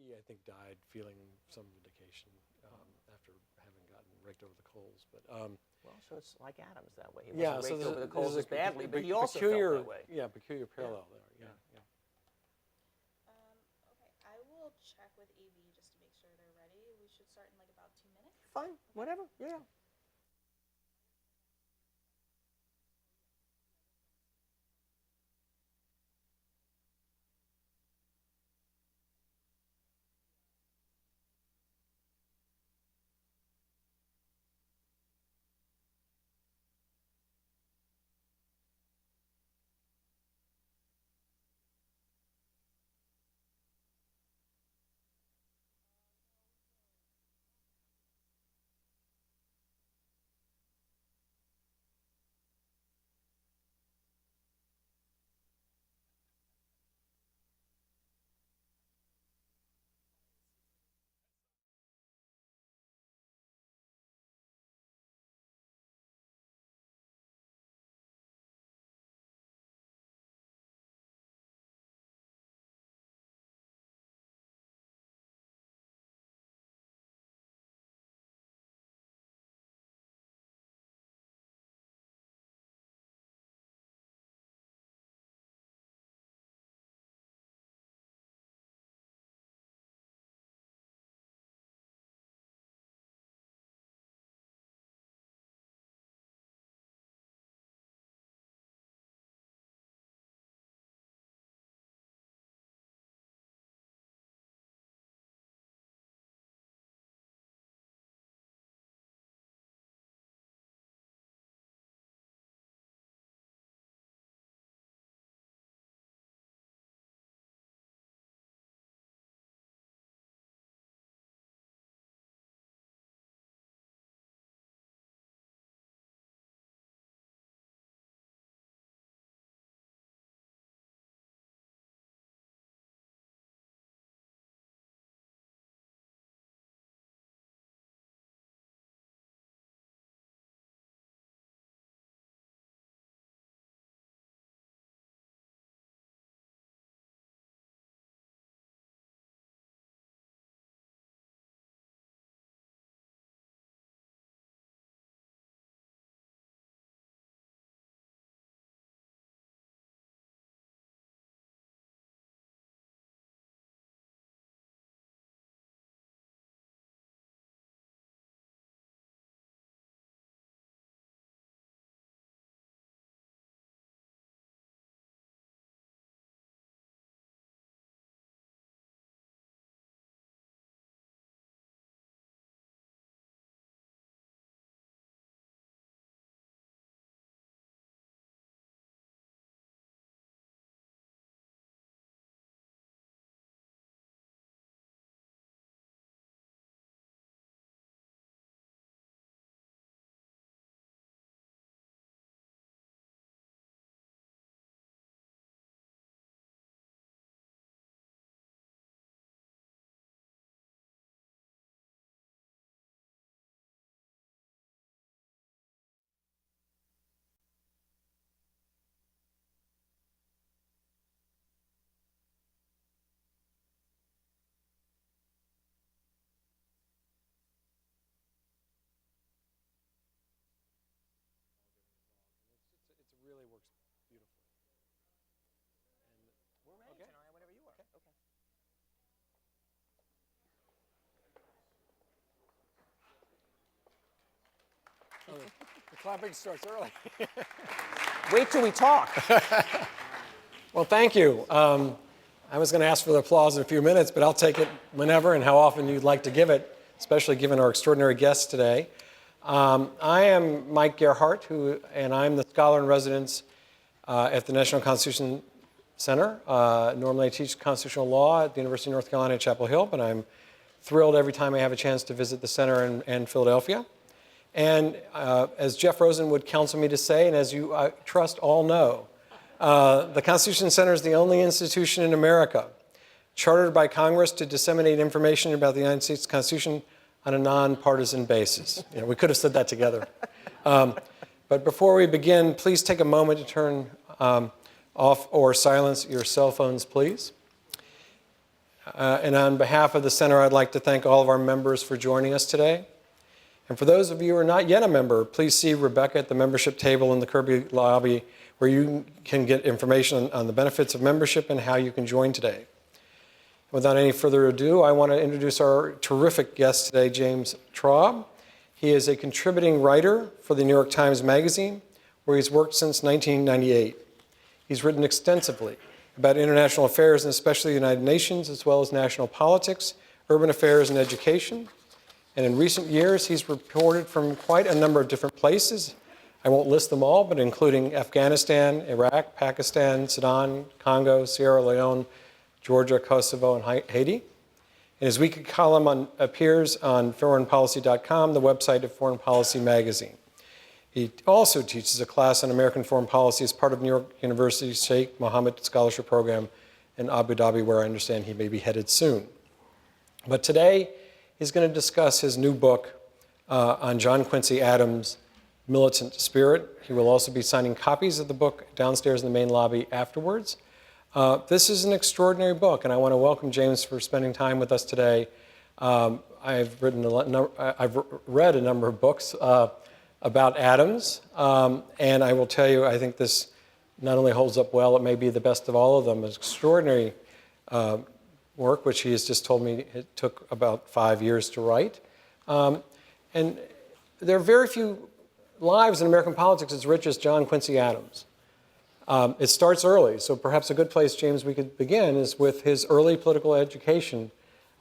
he, I think, died feeling some vindication after having gotten raked over the coals. But well, so it's like Adams that way. He wasn't raked over the coals as badly, but he also peculiar, felt that way. Yeah, peculiar parallel there. Yeah. Okay, I will check with AV just to make sure they're ready. We should start in like about 2 minutes. Fine, whatever. Yeah. It really works beautifully. We're ready, Okay. Tenaya, whenever you are. Okay. The clapping starts early. Wait till we talk. Well, thank you. I was going to ask for the applause in a few minutes, but I'll take it whenever and how often you'd like to give it, especially given our extraordinary guests today. I am Mike Gerhardt, and I'm the scholar in residence at the National Constitution Center. Normally I teach constitutional law at the University of North Carolina at Chapel Hill, but I'm thrilled every time I have a chance to visit the center in Philadelphia. And as Jeff Rosen would counsel me to say, and as you, I trust, all know, the Constitution Center is the only institution in America chartered by Congress to disseminate information about the United States Constitution on a nonpartisan basis. You know, we could have said that together. But before we begin, please take a moment to turn off or silence your cell phones, please. And on behalf of the Center, I'd like to thank all of our members for joining us today. And for those of you who are not yet a member, please see Rebecca at the membership table in the Kirby lobby, where you can get information on the benefits of membership and how you can join today. Without any further ado, I want to introduce our terrific guest today, James Traub. He is a contributing writer for the New York Times Magazine, where he's worked since 1998. He's written extensively about international affairs and especially the United Nations, as well as national politics, urban affairs, and education. And in recent years, he's reported from quite a number of different places. I won't list them all, but including Afghanistan, Iraq, Pakistan, Sudan, Congo, Sierra Leone, Georgia, Kosovo, and Haiti. And his weekly column appears on foreignpolicy.com, the website of Foreign Policy Magazine. He also teaches a class on American foreign policy as part of New York University's Sheikh Mohammed Scholarship Program in Abu Dhabi, where I understand he may be headed soon. But today, he's going to discuss his new book on John Quincy Adams' Militant Spirit. He will also be signing copies of the book downstairs in the main lobby afterwards. This is an extraordinary book, and I want to welcome James for spending time with us today. I've read a number of books about Adams, and I will tell you, I think this not only holds up well, it may be the best of all of them. It's extraordinary work, which he has just told me it took about 5 years to write. And there are very few lives in American politics as rich as John Quincy Adams. It starts early, so perhaps a good place, James, we could begin is with his early political education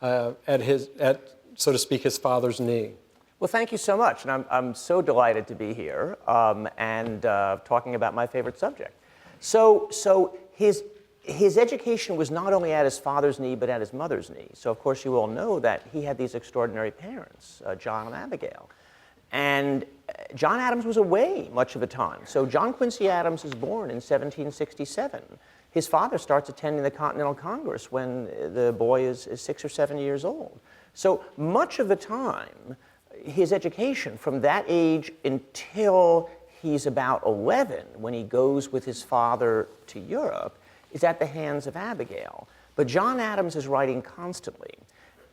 at, so to speak, his father's knee. Well, thank you so much, and I'm so delighted to be here and talking about my favorite subject. So his education was not only at his father's knee, but at his mother's knee. So, of course, you all know that he had these extraordinary parents, John and Abigail. And John Adams was away much of the time. So John Quincy Adams is born in 1767. His father starts attending the Continental Congress when the boy is 6 or 7 years old. So much of the time, his education from that age until he's about 11, when he goes with his father to Europe, is at the hands of Abigail. But John Adams is writing constantly.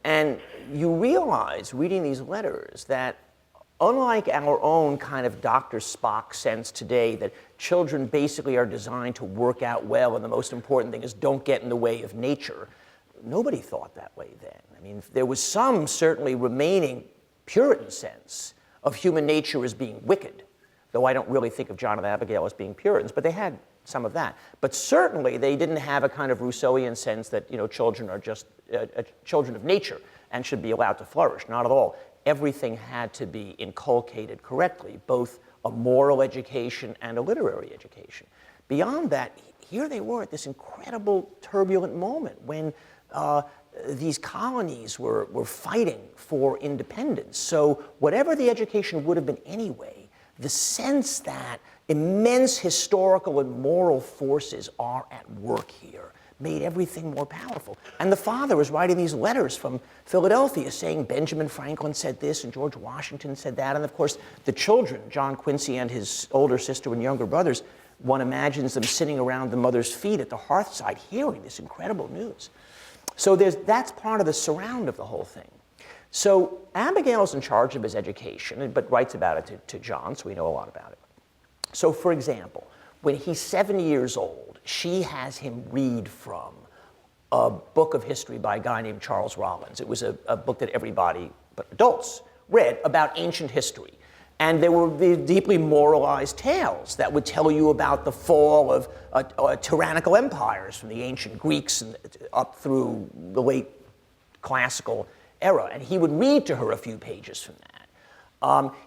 And you realize, reading these letters, that unlike our own kind of Dr. Spock sense today that children basically are designed to work out well and the most important thing is don't get in the way of nature, nobody thought that way then. I mean, there was some certainly remaining Puritan sense of human nature as being wicked, though I don't really think of John and Abigail as being Puritans, but they had some of that. But certainly they didn't have a kind of Rousseauian sense that, you know, children are just children of nature and should be allowed to flourish. Not at all. Everything had to be inculcated correctly, both a moral education and a literary education. Beyond that, here they were at this incredible turbulent moment when these colonies were fighting for independence. So whatever the education would have been anyway, the sense that immense historical and moral forces are at work here made everything more powerful. And the father was writing these letters from Philadelphia saying Benjamin Franklin said this and George Washington said that. And of course, the children, John Quincy and his older sister and younger brothers, one imagines them sitting around the mother's feet at the hearthside hearing this incredible news. So that's part of the surround of the whole thing. So Abigail's in charge of his education, but writes about it to John, so we know a lot about it. So for example, when he's 7 years old, she has him read from a book of history by a guy named Charles Rollins. It was a book that everybody, but adults, read about ancient history. And there were the deeply moralized tales that would tell you about the fall of tyrannical empires from the ancient Greeks and up through the late classical era. And he would read to her a few pages from that.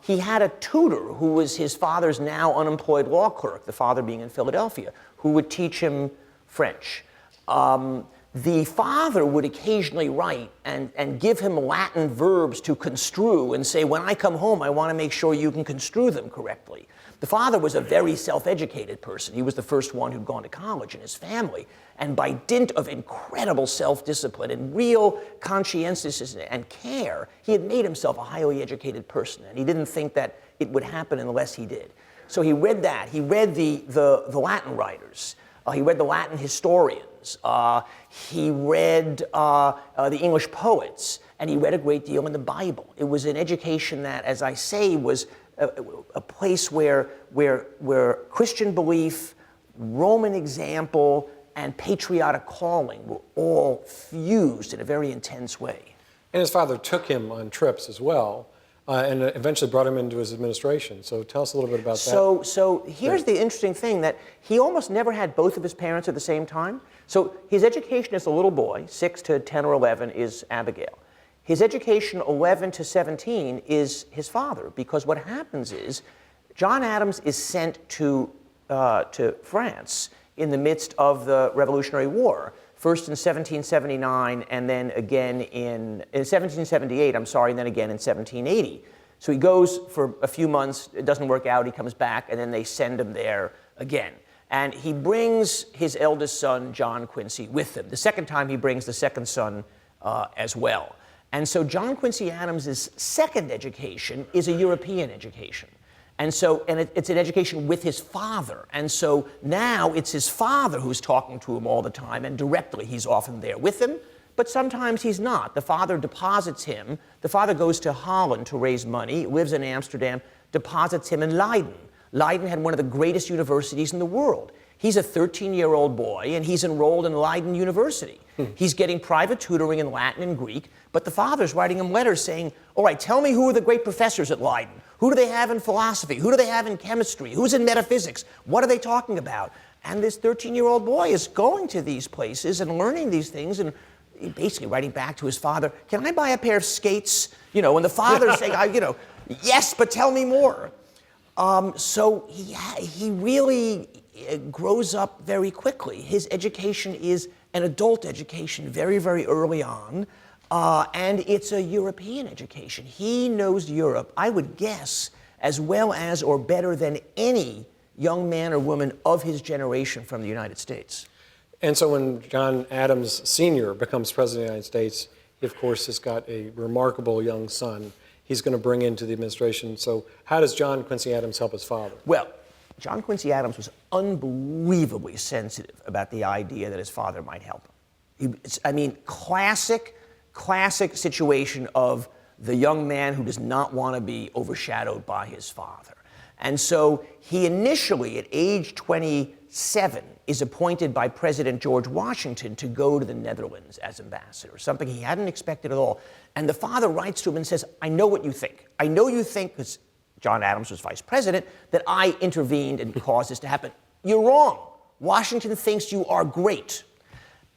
He had a tutor who was his father's now unemployed law clerk, the father being in Philadelphia, who would teach him French. The father would occasionally write and give him Latin verbs to construe and say, when I come home, I want to make sure you can construe them correctly. The father was a very self-educated person. He was the first one who'd gone to college in his family. And by dint of incredible self-discipline and real conscientiousness and care, he had made himself a highly educated person. And he didn't think that it would happen unless he did. So he read that. He read the Latin writers. He read the Latin historians. poems. He read the English poets, and he read a great deal in the Bible. It was an education that, as I say, was a place where Christian belief, Roman example, and patriotic calling were all fused in a very intense way. And his father took him on trips as well, and eventually brought him into his administration. So tell us a little bit about that. So here's the interesting thing, that he almost never had both of his parents at the same time. So his education as a little boy, 6 to 10 or 11, is Abigail. His education 11 to 17 is his father, because what happens is John Adams is sent to France in the midst of the Revolutionary War, first in 1779 and then again in 1778, I'm sorry, and then again in 1780. So he goes for a few months, it doesn't work out, he comes back, and then they send him there again. And he brings his eldest son, John Quincy, with him. The second time he brings the second son as well. And so John Quincy Adams' second education is a European education. And so, it's an education with his father. And so now it's his father who's talking to him all the time, and directly he's often there with him, but sometimes he's not. The father deposits him. The father goes to Holland to raise money, lives in Amsterdam, deposits him in Leiden. Leiden had one of the greatest universities in the world. He's a 13-year-old boy, and he's enrolled in Leiden University. He's getting private tutoring in Latin and Greek, but the father's writing him letters saying, all right, tell me who are the great professors at Leiden? Who do they have in philosophy? Who do they have in chemistry? Who's in metaphysics? What are they talking about? And this 13-year-old boy is going to these places and learning these things and basically writing back to his father, can I buy a pair of skates? You know, and the father's saying, yes, but tell me more. So he really grows up very quickly. His education is an adult education very, very early on, and it's a European education. He knows Europe, I would guess, as well as or better than any young man or woman of his generation from the United States. And so when John Adams Sr. becomes president of the United States, he, of course, has got a remarkable young son he's going to bring into the administration. So how does John Quincy Adams help his father? Well, John Quincy Adams was unbelievably sensitive about the idea that his father might help him. Classic situation of the young man who does not want to be overshadowed by his father. And so he initially, at age 27, is appointed by President George Washington to go to the Netherlands as ambassador, something he hadn't expected at all. And the father writes to him and says, I know what you think. I know you think, because John Adams was vice president, that I intervened and caused this to happen. You're wrong. Washington thinks you are great.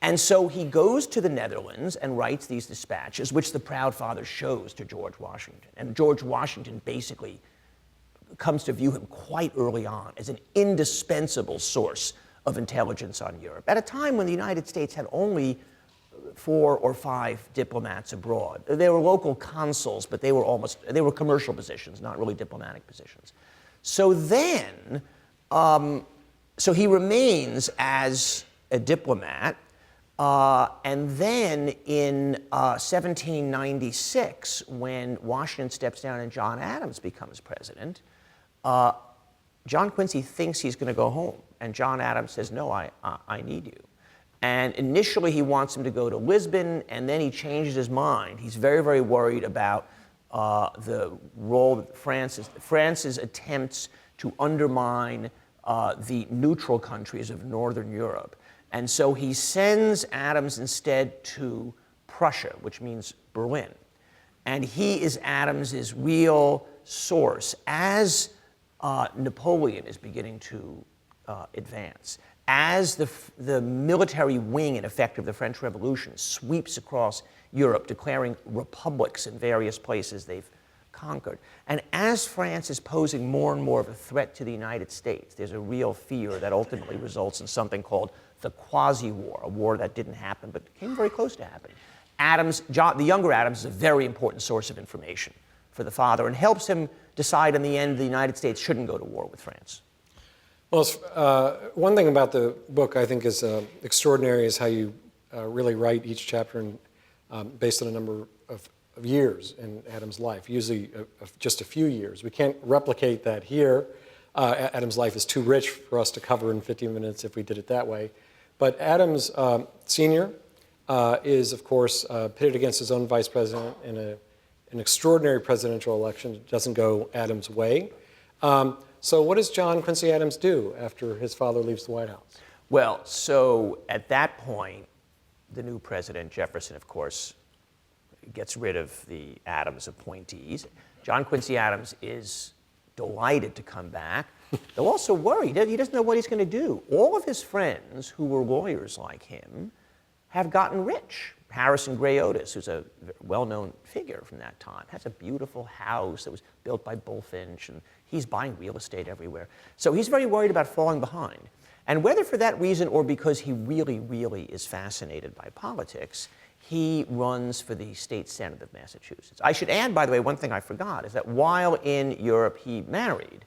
And so he goes to the Netherlands and writes these dispatches, which the proud father shows to George Washington. And George Washington basically comes to view him quite early on as an indispensable source of intelligence on Europe, at a time when the United States had only 4 or 5 diplomats abroad. There were local consuls, but they were commercial positions, not really diplomatic positions. So then, so he remains as a diplomat, and then in 1796, when Washington steps down and John Adams becomes president, John Quincy thinks he's going to go home, and John Adams says, no, I need you. And initially he wants him to go to Lisbon, and then he changes his mind. He's very, very worried about the role that France's attempts to undermine the neutral countries of Northern Europe. And so he sends Adams instead to Prussia, which means Berlin. And he is Adams's real source as Napoleon is beginning to advance. As the military wing, in effect, of the French Revolution sweeps across Europe, declaring republics in various places they've conquered. And as France is posing more and more of a threat to the United States, there's a real fear that ultimately results in something called the quasi-war, a war that didn't happen but came very close to happening. The younger Adams is a very important source of information for the father and helps him decide in the end the United States shouldn't go to war with France. Well, one thing about the book I think is extraordinary is how you really write each chapter based on a number of years in Adams' life, usually just a few years. We can't replicate that here. Adams' life is too rich for us to cover in 50 minutes if we did it that way. But Adams Sr. Is, of course, pitted against his own vice president in an extraordinary presidential election. It doesn't go Adams' way. So what does John Quincy Adams do after his father leaves the White House? Well, so at that point, the new president, Jefferson, of course, gets rid of the Adams appointees. John Quincy Adams is delighted to come back, though also worried. He doesn't know what he's going to do. All of his friends who were lawyers like him have gotten rich. Harrison Gray Otis, who's a well-known figure from that time, has a beautiful house that was built by Bullfinch, and he's buying real estate everywhere. So he's very worried about falling behind. And whether for that reason or because he really, really is fascinated by politics, he runs for the state senate of Massachusetts. I should add, by the way, one thing I forgot, is that while in Europe he married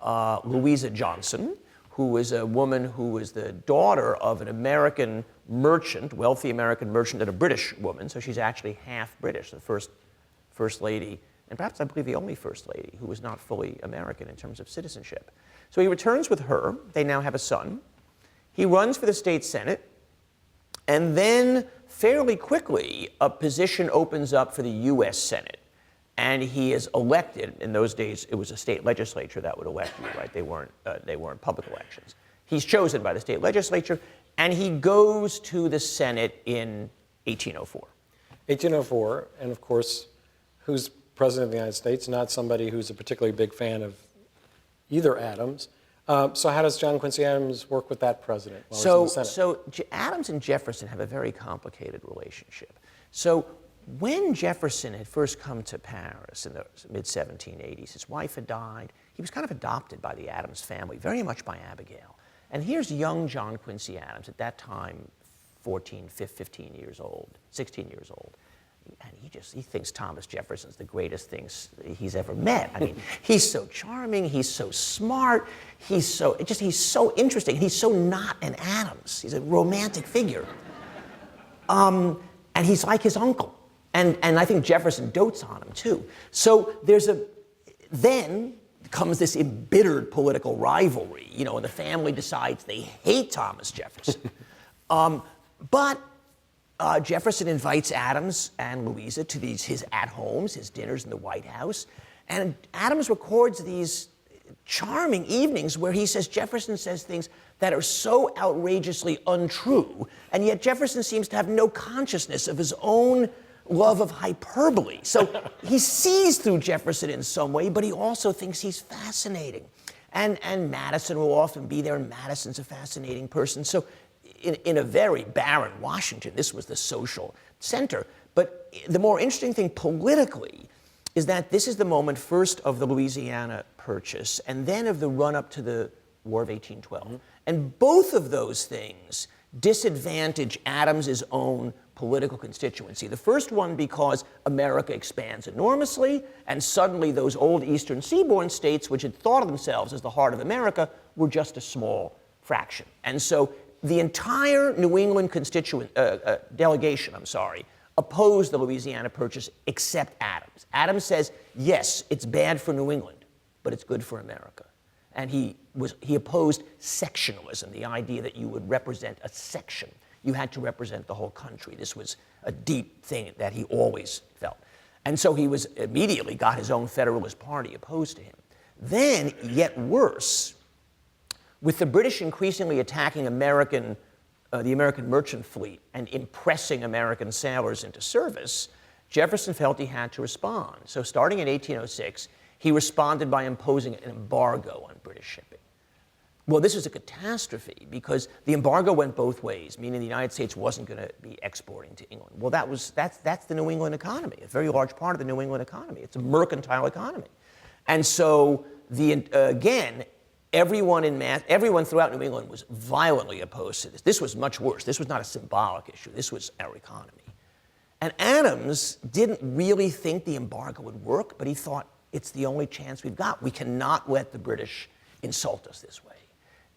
Louisa Johnson, who was a woman who was the daughter of an American merchant, wealthy American merchant, and a British woman. So she's actually half British, the first lady, and perhaps I believe the only first lady who was not fully American in terms of citizenship. So he returns with her. They now have a son. He runs for the state senate. And then fairly quickly, a position opens up for the U.S. Senate. And he is elected. In those days, it was a state legislature that would elect you, right? They weren't public elections. He's chosen by the state legislature, and he goes to the Senate in 1804. 1804, and of course, who's president of the United States? Not somebody who's a particularly big fan of either Adams. So how does John Quincy Adams work with that president while he's in the Senate? So Adams and Jefferson have a very complicated relationship. So when Jefferson had first come to Paris in the mid-1780s, his wife had died. He was kind of adopted by the Adams family, very much by Abigail. And here's young John Quincy Adams, at that time 15 years old, 16 years old. And he thinks Thomas Jefferson's the greatest thing he's ever met. I mean, he's so charming, he's so smart, he's so interesting, he's so not an Adams. He's a romantic figure. And he's like his uncle. And I think Jefferson dotes on him, too. So then comes this embittered political rivalry, and the family decides they hate Thomas Jefferson. But Jefferson invites Adams and Louisa to his at-homes, his dinners in the White House. And Adams records these charming evenings where Jefferson says things that are so outrageously untrue, and yet Jefferson seems to have no consciousness of his own love of hyperbole. So he sees through Jefferson in some way, but he also thinks he's fascinating. And Madison will often be there, and Madison's a fascinating person. So in a very barren Washington, this was the social center. But the more interesting thing politically is that this is the moment first of the Louisiana Purchase and then of the run-up to the War of 1812. Mm-hmm. And both of those things disadvantage Adams's own political constituency. The first one because America expands enormously, and suddenly those old eastern seaboard states, which had thought of themselves as the heart of America, were just a small fraction. And so the entire New England delegation, opposed the Louisiana Purchase except Adams. Adams says, yes, it's bad for New England, but it's good for America. And he opposed sectionalism, the idea that you would represent a section. You had to represent the whole country. This was a deep thing that he always felt. And so he immediately got his own Federalist Party opposed to him. Then, yet worse, with the British increasingly attacking the American merchant fleet and impressing American sailors into service, Jefferson felt he had to respond. So starting in 1806, he responded by imposing an embargo on British shipping. Well, this was a catastrophe because the embargo went both ways, meaning the United States wasn't going to be exporting to England. Well, that's the New England economy, a very large part of the New England economy. It's a mercantile economy. And so, again, everyone throughout New England was violently opposed to this. This was much worse. This was not a symbolic issue. This was our economy. And Adams didn't really think the embargo would work, but he thought it's the only chance we've got. We cannot let the British insult us this way.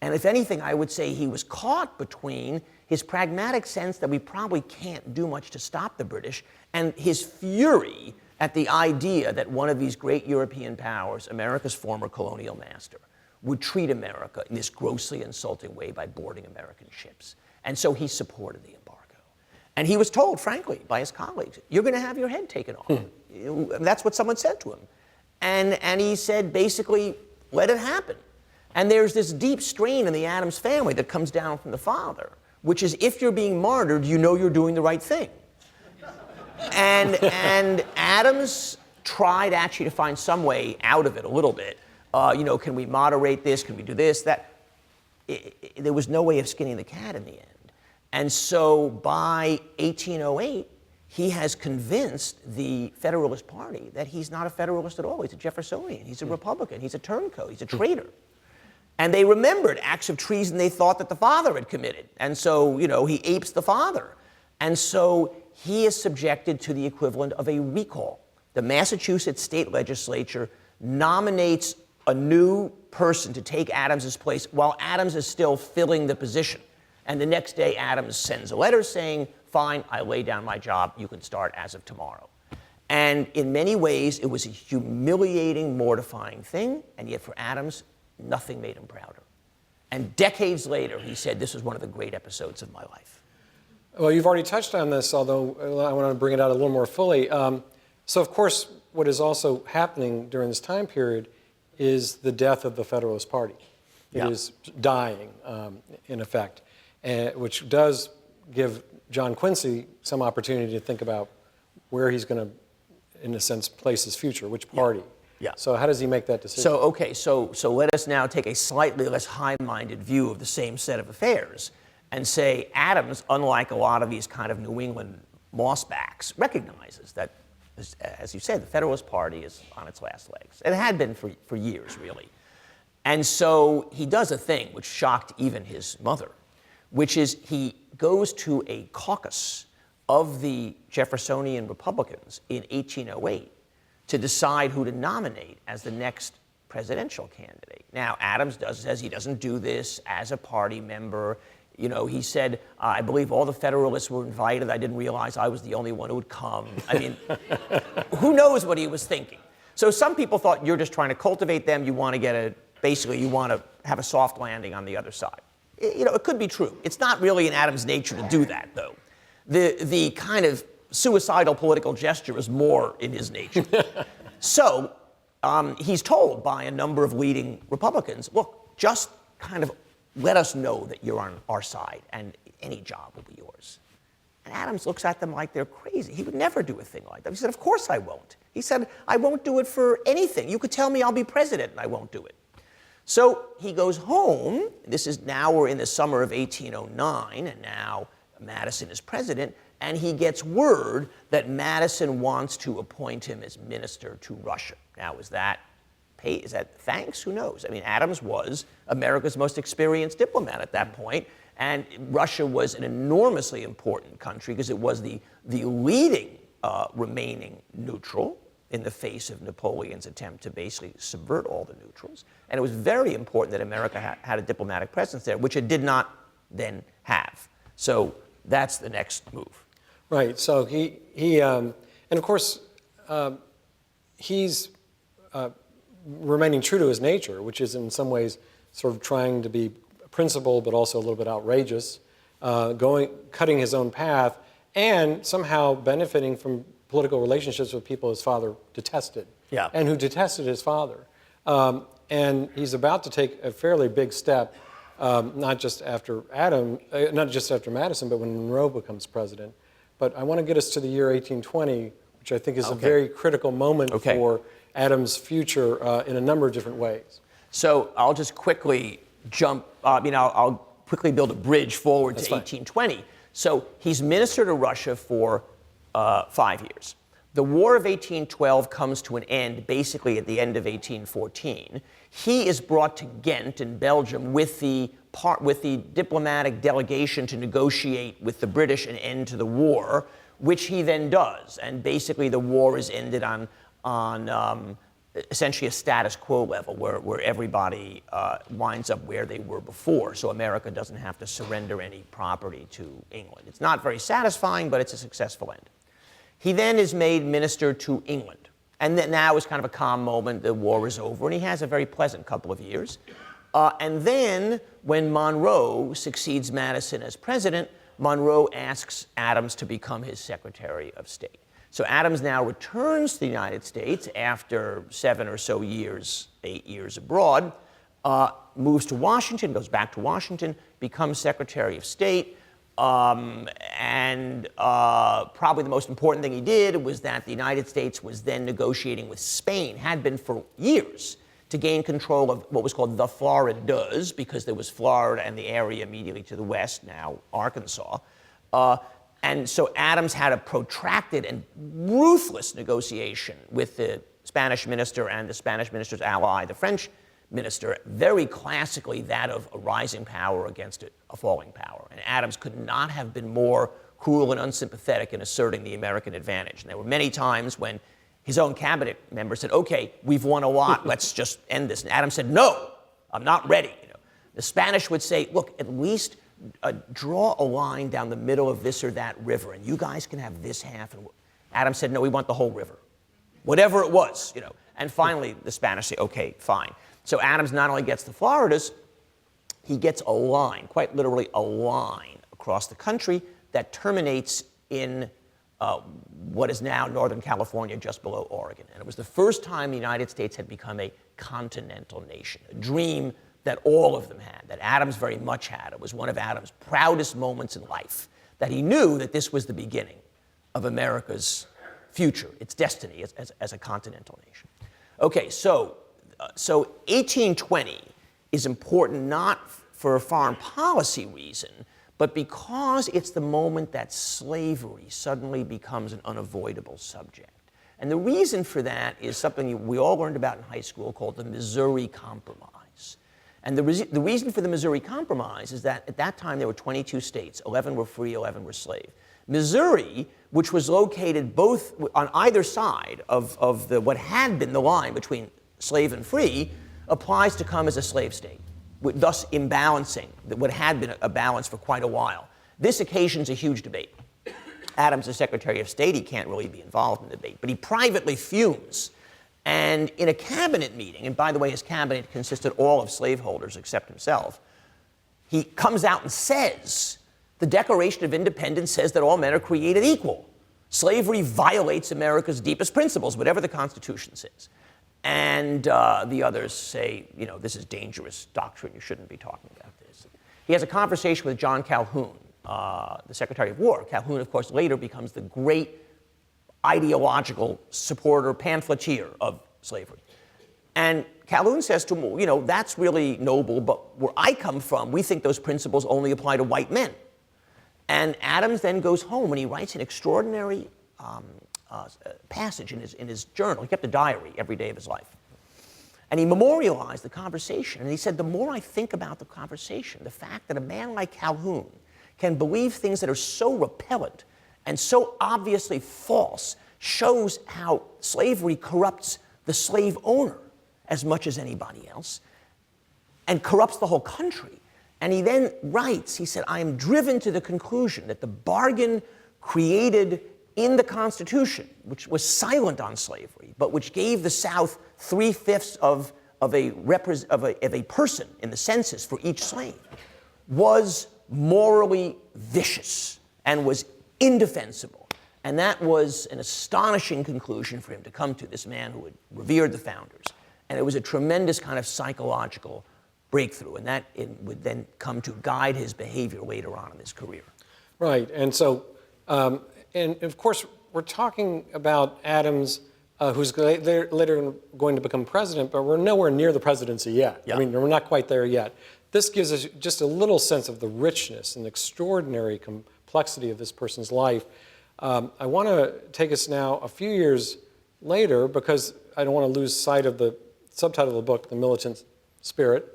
And if anything, I would say he was caught between his pragmatic sense that we probably can't do much to stop the British and his fury at the idea that one of these great European powers, America's former colonial master, would treat America in this grossly insulting way by boarding American ships. And so he supported the embargo. And he was told, frankly, by his colleagues, you're going to have your head taken off. That's what someone said to him. And he said, basically, let it happen. And there's this deep strain in the Adams family that comes down from the father, which is if you're being martyred, you know you're doing the right thing. And Adams tried actually to find some way out of it a little bit. Can we moderate this? Can we do this? That. There was no way of skinning the cat in the end. And so by 1808, he has convinced the Federalist Party that he's not a Federalist at all. He's a Jeffersonian. He's a Republican. He's a turncoat. He's a traitor. And they remembered acts of treason they thought that the father had committed. And so, he apes the father. And so he is subjected to the equivalent of a recall. The Massachusetts state legislature nominates a new person to take Adams's place while Adams is still filling the position. And the next day, Adams sends a letter saying, fine, I lay down my job. You can start as of tomorrow. And in many ways, it was a humiliating, mortifying thing. And yet for Adams, nothing made him prouder. And decades later, he said, this was one of the great episodes of my life. Well, you've already touched on this, although I want to bring it out a little more fully. So, of course, what is also happening during this time period is the death of the Federalist Party. It is dying, in effect, which does give John Quincy some opportunity to think about where he's going to, in a sense, place his future, which party. Yeah. So how does he make that decision? So let us now take a slightly less high-minded view of the same set of affairs and say Adams, unlike a lot of these kind of New England mossbacks, recognizes that, as you said, the Federalist Party is on its last legs. And it had been for years, really. And so he does a thing which shocked even his mother, which is he goes to a caucus of the Jeffersonian Republicans in 1808 to decide who to nominate as the next presidential candidate. Now, Adams says he doesn't do this as a party member. He said, I believe all the Federalists were invited. I didn't realize I was the only one who would come. I mean, who knows what he was thinking? So some people thought you're just trying to cultivate them. You want to you want to have a soft landing on the other side. It could be true. It's not really in Adams' nature to do that, though. The kind of suicidal political gesture is more in his nature. So he's told by a number of leading Republicans, look, just kind of let us know that you're on our side and any job will be yours. And Adams looks at them like they're crazy. He would never do a thing like that. He said, of course I won't. He said, I won't do it for anything. You could tell me I'll be president and I won't do it. So he goes home. We're in the summer of 1809, and now Madison is president, and he gets word that Madison wants to appoint him as minister to Russia. Now, is that thanks? Who knows? I mean, Adams was America's most experienced diplomat at that point, and Russia was an enormously important country because it was the leading remaining neutral in the face of Napoleon's attempt to basically subvert all the neutrals. And it was very important that America had a diplomatic presence there, which it did not then have. So that's the next move. Right. So he and of course, he's remaining true to his nature, which is in some ways sort of trying to be principled, but also a little bit outrageous, cutting his own path, and somehow benefiting from political relationships with people his father detested, and who detested his father. And he's about to take a fairly big step, not just after Madison, but when Monroe becomes president. But I want to get us to the year 1820, which I think is a very critical moment for Adams' future in a number of different ways. So I'll just quickly jump, I'll quickly build a bridge forward to 1820. So he's minister to Russia for 5 years. The War of 1812 comes to an end basically at the end of 1814. He is brought to Ghent in Belgium with the diplomatic delegation to negotiate with the British an end to the war, which he then does. And basically the war is ended on essentially a status quo level where everybody winds up where they were before. So America doesn't have to surrender any property to England. It's not very satisfying, but it's a successful end. He then is made minister to England. And then now is kind of a calm moment. The war is over, and he has a very pleasant couple of years. And then when Monroe succeeds Madison as president, Monroe asks Adams to become his Secretary of State. So Adams now returns to the United States after 7 or so years, 8 years abroad, moves to Washington, goes back to Washington, becomes Secretary of State. Probably the most important thing he did was that the United States was then negotiating with Spain, had been for years, to gain control of what was called the Floridas, because there was Florida and the area immediately to the west, now Arkansas. And so Adams had a protracted and ruthless negotiation with the Spanish minister and the Spanish minister's ally, the French minister, very classically that of a rising power against a falling power. And Adams could not have been more cruel and unsympathetic in asserting the American advantage. And there were many times when his own cabinet members said, okay, we've won a lot, let's just end this. And Adams said, no, I'm not ready. The Spanish would say, look, at least draw a line down the middle of this or that river, and you guys can have this half. And Adams said, no, we want the whole river, whatever it was. And finally, the Spanish say, okay, fine. So Adams not only gets the Floridas, he gets a line, quite literally a line across the country that terminates in what is now Northern California, just below Oregon. And it was the first time the United States had become a continental nation, a dream that all of them had, that Adams very much had. It was one of Adams' proudest moments in life, that he knew that this was the beginning of America's future, its destiny as a continental nation. Okay, so 1820 is important not for a foreign policy reason, but because it's the moment that slavery suddenly becomes an unavoidable subject. And the reason for that is something we all learned about in high school called the Missouri Compromise. And the reason for the Missouri Compromise is that at that time there were 22 states. 11 were free, 11 were slave. Missouri, which was located both on either side of what had been the line between slave and free, applies to come as a slave state, thus imbalancing what had been a balance for quite a while. This occasions a huge debate. Adams is Secretary of State. He can't really be involved in the debate, but he privately fumes. And in a cabinet meeting, and by the way, his cabinet consisted all of slaveholders except himself, he comes out and says, the Declaration of Independence says that all men are created equal. Slavery violates America's deepest principles, whatever the Constitution says. And the others say, this is dangerous doctrine. You shouldn't be talking about this. He has a conversation with John Calhoun, the Secretary of War. Calhoun, of course, later becomes the great ideological supporter, pamphleteer of slavery. And Calhoun says to him, that's really noble, but where I come from, we think those principles only apply to white men. And Adams then goes home and he writes an extraordinary passage in his journal. He kept a diary every day of his life. And he memorialized the conversation. And he said, the more I think about the conversation, the fact that a man like Calhoun can believe things that are so repellent and so obviously false shows how slavery corrupts the slave owner as much as anybody else and corrupts the whole country. And he then writes, he said, I am driven to the conclusion that the bargain created in the Constitution, which was silent on slavery, but which gave the South 3/5 of a person in the census for each slave, was morally vicious and was indefensible. And that was an astonishing conclusion for him to come to, this man who had revered the founders. And it was a tremendous kind of psychological breakthrough, and that would then come to guide his behavior later on in his career. Right, and so, and of course, we're talking about Adams, who's later going to become president, but we're nowhere near the presidency yet. Yeah. I mean, we're not quite there yet. This gives us just a little sense of the richness and extraordinary complexity of this person's life. I want to take us now a few years later, because I don't want to lose sight of the subtitle of the book, The Militant Spirit.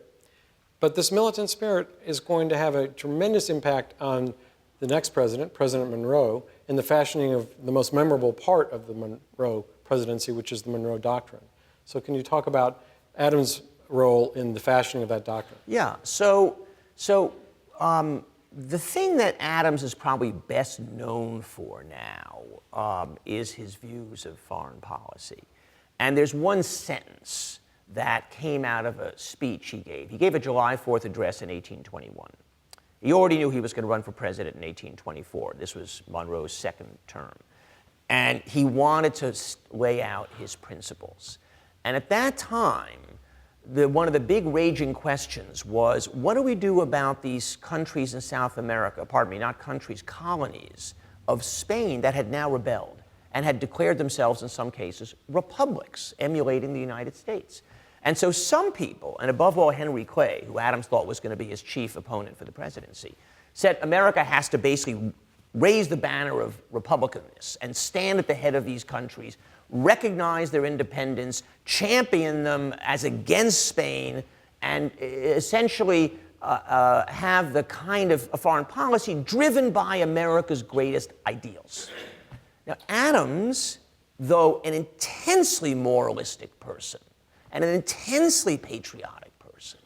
But this militant spirit is going to have a tremendous impact on the next president, President Monroe, in the fashioning of the most memorable part of the Monroe presidency, which is the Monroe Doctrine. So can you talk about Adams' role in the fashioning of that doctrine? Yeah, so the thing that Adams is probably best known for now is his views of foreign policy. And there's one sentence that came out of a speech he gave. He gave a July 4th address in 1821. He already knew he was going to run for president in 1824. This was Monroe's second term. And he wanted to lay out his principles. And at that time, one of the big raging questions was, what do we do about these countries in South America, pardon me, not countries, colonies of Spain that had now rebelled and had declared themselves, in some cases, republics, emulating the United States? And so some people, and above all Henry Clay, who Adams thought was going to be his chief opponent for the presidency, said America has to basically raise the banner of republicanness and stand at the head of these countries, recognize their independence, champion them as against Spain, and essentially have the kind of a foreign policy driven by America's greatest ideals. Now, Adams, though an intensely moralistic person and an intensely patriotic person,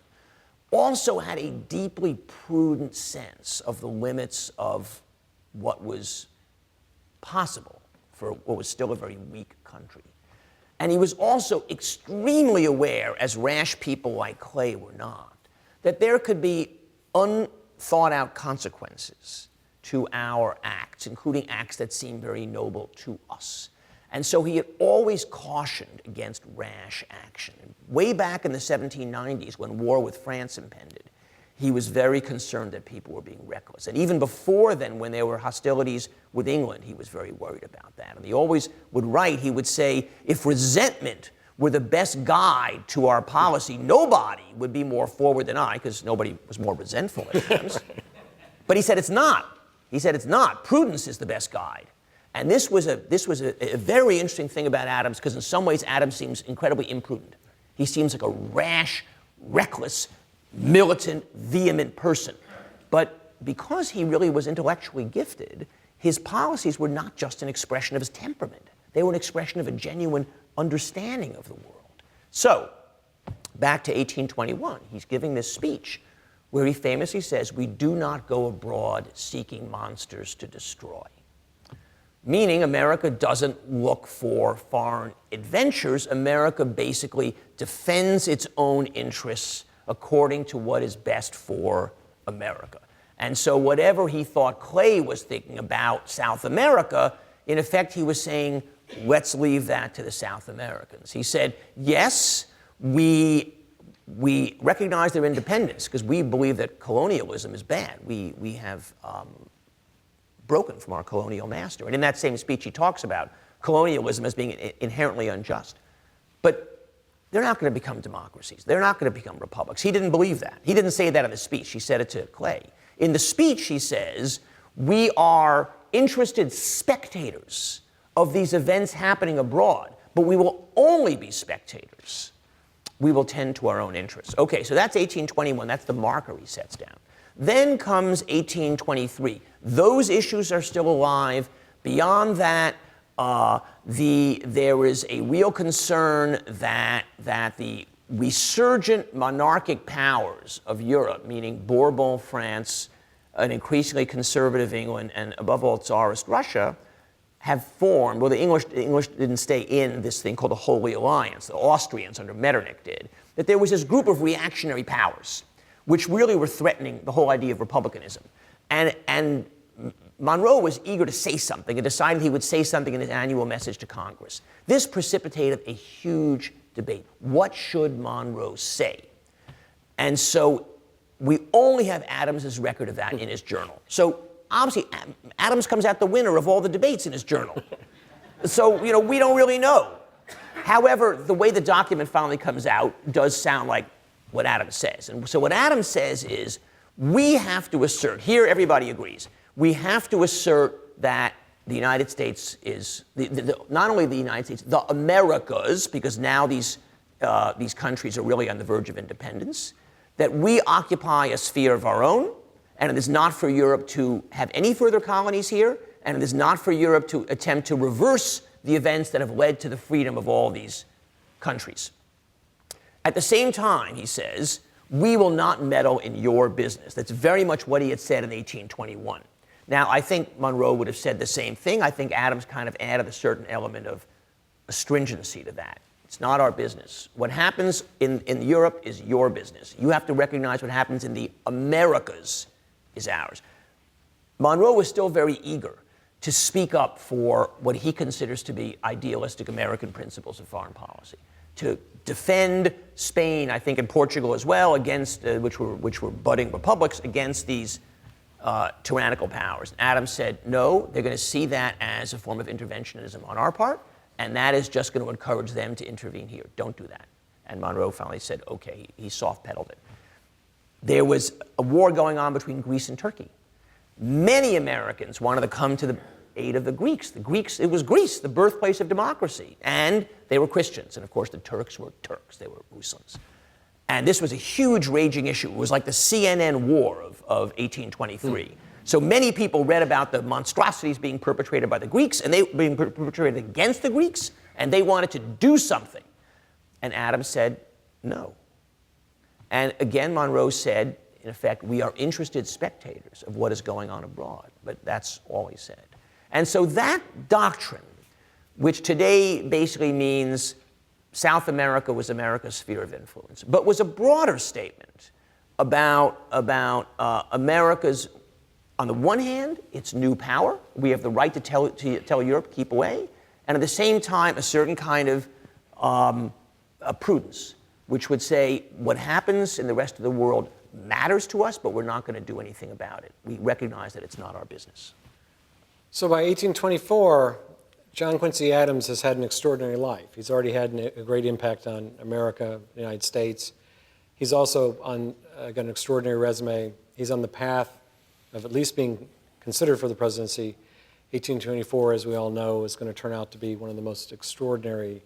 also had a deeply prudent sense of the limits of what was possible for what was still a very weak country. And he was also extremely aware, as rash people like Clay were not, that there could be unthought out consequences to our acts, including acts that seem very noble to us. And so he had always cautioned against rash action. Way back in the 1790s, when war with France impended, he was very concerned that people were being reckless. And even before then, when there were hostilities with England, he was very worried about that. And he always would write, he would say, if resentment were the best guide to our policy, nobody would be more forward than I, because nobody was more resentful at times. But he said it's not. He said it's not. Prudence is the best guide. And this was a very interesting thing about Adams, because in some ways Adams seems incredibly imprudent. He seems like a rash, reckless, militant, vehement person. But because he really was intellectually gifted, his policies were not just an expression of his temperament. They were an expression of a genuine understanding of the world. So, back to 1821, he's giving this speech where he famously says, "We do not go abroad seeking monsters to destroy." Meaning America doesn't look for foreign adventures. America basically defends its own interests according to what is best for America. And so whatever he thought Clay was thinking about South America, in effect he was saying, let's leave that to the South Americans. He said, yes, we recognize their independence because we believe that colonialism is bad. We have broken from our colonial master. And in that same speech, he talks about colonialism as being inherently unjust. But they're not going to become democracies. They're not going to become republics. He didn't believe that. He didn't say that in the speech. He said it to Clay. In the speech, he says, we are interested spectators of these events happening abroad, but we will only be spectators. We will tend to our own interests. Okay, so that's 1821. That's the marker he sets down. Then comes 1823. Those issues are still alive. Beyond that, there is a real concern that the resurgent monarchic powers of Europe, meaning Bourbon France, an increasingly conservative England, and above all Tsarist Russia, have formed, well, the English didn't stay in this thing called the Holy Alliance. The Austrians under Metternich did. That there was this group of reactionary powers which really were threatening the whole idea of republicanism. And Monroe was eager to say something and decided he would say something in his annual message to Congress. This precipitated a huge debate. What should Monroe say? And so we only have Adams's record of that in his journal. So obviously, Adams comes out the winner of all the debates in his journal. So, we don't really know. However, the way the document finally comes out does sound like what Adams says. And so what Adams says is, we have to assert, here everybody agrees, we have to assert that the United States is, not only the United States, the Americas, because now these countries are really on the verge of independence, that we occupy a sphere of our own, and it is not for Europe to have any further colonies here, and it is not for Europe to attempt to reverse the events that have led to the freedom of all these countries. At the same time, he says, we will not meddle in your business. That's very much what he had said in 1821. Now, I think Monroe would have said the same thing. I think Adams kind of added a certain element of astringency to that. It's not our business. What happens in Europe is your business. You have to recognize what happens in the Americas is ours. Monroe was still very eager to speak up for what he considers to be idealistic American principles of foreign policy, to defend Spain, I think, and Portugal as well, against which were budding republics, against these tyrannical powers. Adams said, no, they're going to see that as a form of interventionism on our part, and that is just going to encourage them to intervene here. Don't do that. And Monroe finally said, okay, he soft-pedaled it. There was a war going on between Greece and Turkey. Many Americans wanted to come to the aid of the Greeks. It was Greece, the birthplace of democracy, and they were Christians. And of course, the Turks were Turks. They were Muslims. And this was a huge raging issue. It was like the CNN war of 1823. So many people read about the monstrosities being perpetrated by the Greeks, and they were being perpetrated against the Greeks, and they wanted to do something. And Adams said, no. And again, Monroe said, in effect, we are interested spectators of what is going on abroad. But that's all he said. And so that doctrine, which today basically means South America was America's sphere of influence, but was a broader statement about America's, on the one hand, its new power. We have the right to tell Europe, keep away. And at the same time, a certain kind of a prudence, which would say what happens in the rest of the world matters to us, but we're not going to do anything about it. We recognize that it's not our business. So by 1824, John Quincy Adams has had an extraordinary life. He's already had a great impact on America, the United States. He's also got an extraordinary resume. He's on the path of at least being considered for the presidency. 1824, as we all know, is going to turn out to be one of the most extraordinary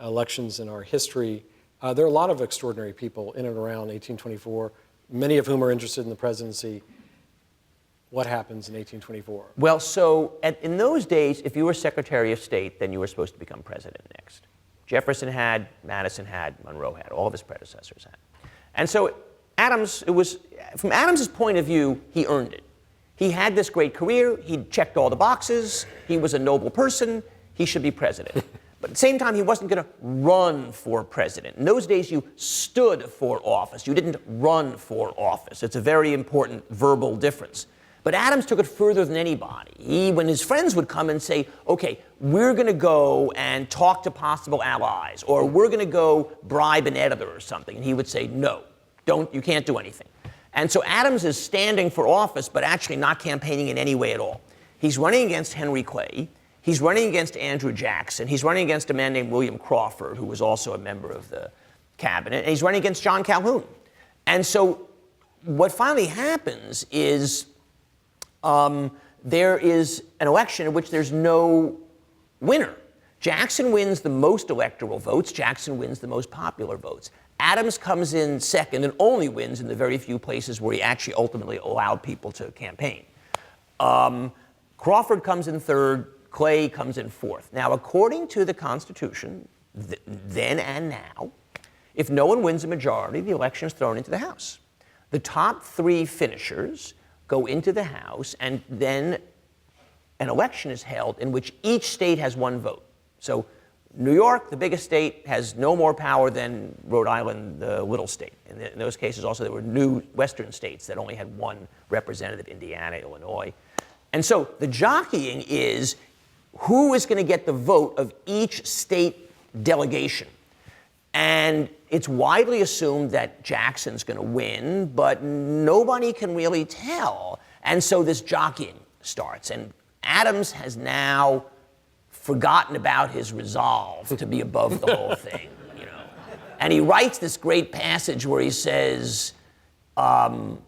elections in our history. There are a lot of extraordinary people in and around 1824, many of whom are interested in the presidency. What happens in 1824? Well, so in those days, if you were Secretary of State, then you were supposed to become president next. Jefferson had, Madison had, Monroe had, all of his predecessors had. And so Adams, it was, from Adams's point of view, he earned it. He had this great career, he checked all the boxes, he was a noble person, he should be president. But at the same time, he wasn't going to run for president. In those days, you stood for office. You didn't run for office. It's a very important verbal difference. But Adams took it further than anybody. When his friends would come and say, okay, we're going to go and talk to possible allies, or we're going to go bribe an editor or something, and he would say, no, you can't do anything. And so Adams is standing for office, but actually not campaigning in any way at all. He's running against Henry Clay. He's running against Andrew Jackson. He's running against a man named William Crawford, who was also a member of the cabinet. And he's running against John Calhoun. And so what finally happens is there is an election in which there's no winner. Jackson wins the most electoral votes. Jackson wins the most popular votes. Adams comes in second and only wins in the very few places where he actually ultimately allowed people to campaign. Crawford comes in third. Clay comes in fourth. Now, according to the Constitution, then and now, if no one wins a majority, the election is thrown into the House. The top three finishers go into the House, and then an election is held in which each state has one vote. So New York, the biggest state, has no more power than Rhode Island, the little state. In those cases also, there were new western states that only had one representative, Indiana, Illinois. And so the jockeying is who is going to get the vote of each state delegation. And it's widely assumed that Jackson's going to win, but nobody can really tell. And so this jockeying starts. And Adams has now forgotten about his resolve to be above the whole thing, you know. And he writes this great passage where he says, who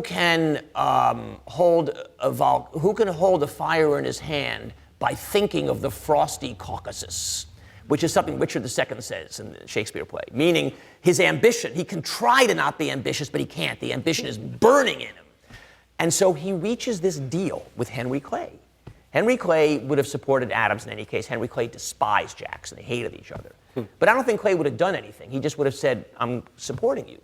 can hold a fire in his hand by thinking of the frosty Caucasus, which is something Richard II says in the Shakespeare play, meaning his ambition. He can try to not be ambitious, but he can't. The ambition is burning in him. And so he reaches this deal with Henry Clay. Henry Clay would have supported Adams in any case. Henry Clay despised Jackson. They hated each other. But I don't think Clay would have done anything. He just would have said, I'm supporting you.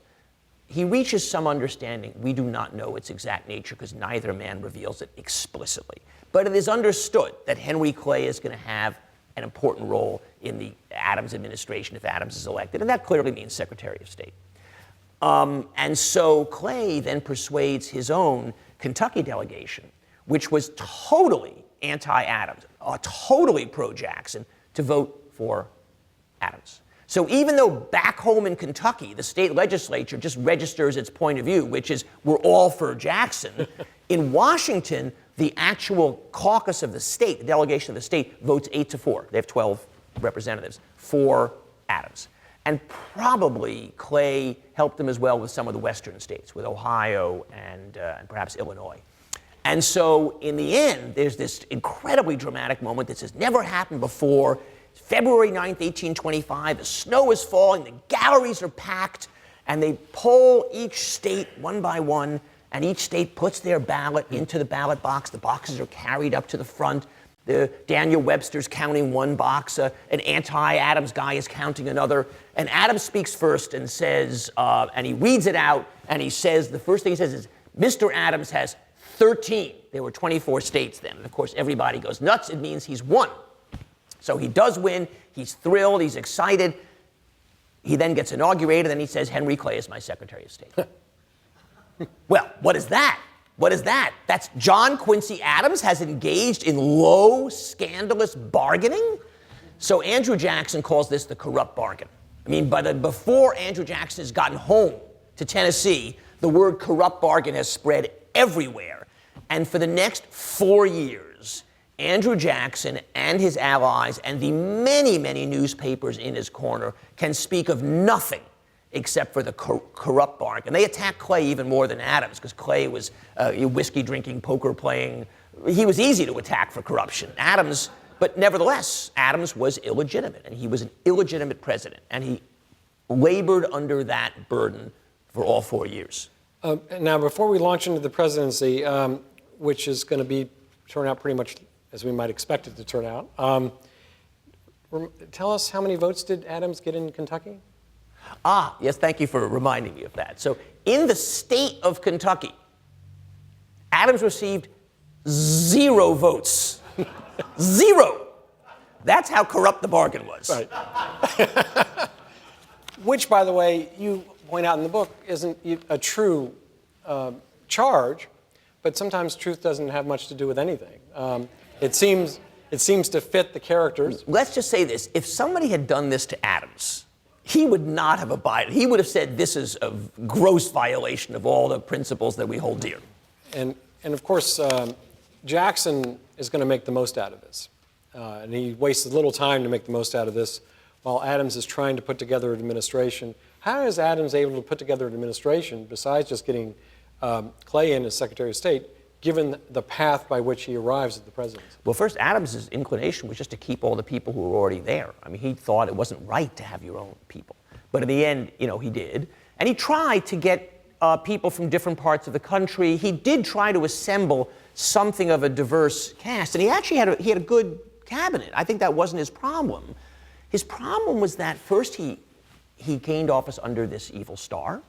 He reaches some understanding. We do not know its exact nature because neither man reveals it explicitly. But it is understood that Henry Clay is going to have an important role in the Adams administration if Adams is elected, and that clearly means Secretary of State. And so Clay then persuades his own Kentucky delegation, which was totally anti-Adams, totally pro-Jackson, to vote for Adams. So even though back home in Kentucky, the state legislature just registers its point of view, which is we're all for Jackson, in Washington, the actual caucus of the state, the delegation of the state, votes 8-4. They have 12 representatives for Adams. And probably Clay helped them as well with some of the western states, with Ohio and perhaps Illinois. And so in the end, there's this incredibly dramatic moment. This has never happened before. It's February 9th, 1825. The snow is falling. The galleries are packed. And they poll each state one by one. And each state puts their ballot into the ballot box. The boxes are carried up to the front. Daniel Webster's counting one box. An anti-Adams guy is counting another. And Adams speaks first and says, and he reads it out, and he says, the first thing he says is, Mr. Adams has 13. There were 24 states then. And of course, everybody goes nuts. It means he's won. So he does win. He's thrilled. He's excited. He then gets inaugurated, and he says, Henry Clay is my Secretary of State. Well, what is that? What is that? That's John Quincy Adams has engaged in low, scandalous bargaining? So Andrew Jackson calls this the corrupt bargain. I mean, before Andrew Jackson has gotten home to Tennessee, the word corrupt bargain has spread everywhere. And for the next 4 years, Andrew Jackson and his allies and the many, many newspapers in his corner can speak of nothing except for the corrupt bargain. They attack Clay even more than Adams, because Clay was whiskey-drinking, poker-playing. He was easy to attack for corruption. But nevertheless, Adams was illegitimate, and he was an illegitimate president, and he labored under that burden for all 4 years. Now, before we launch into the presidency, which is going to turn out pretty much as we might expect it to turn out, tell us how many votes did Adams get in Kentucky? Yes, thank you for reminding me of that. So in the state of Kentucky, Adams received 0 votes. 0. That's how corrupt the bargain was. Right. Which, by the way, you point out in the book, isn't a true charge, but sometimes truth doesn't have much to do with anything. It seems to fit the characters. Let's just say this. If somebody had done this to Adams, he would not have abided. He would have said this is a gross violation of all the principles that we hold dear. And of course, Jackson is going to make the most out of this. And he wasted little time to make the most out of this while Adams is trying to put together an administration. How is Adams able to put together an administration, besides just getting Clay in as Secretary of State, given the path by which he arrives at the presidency? Well, first, Adams' inclination was just to keep all the people who were already there. I mean, he thought it wasn't right to have your own people. But in the end, he did. And he tried to get people from different parts of the country. He did try to assemble something of a diverse cast. And he actually had a good cabinet. I think that wasn't his problem. His problem was that first he gained office under this evil star.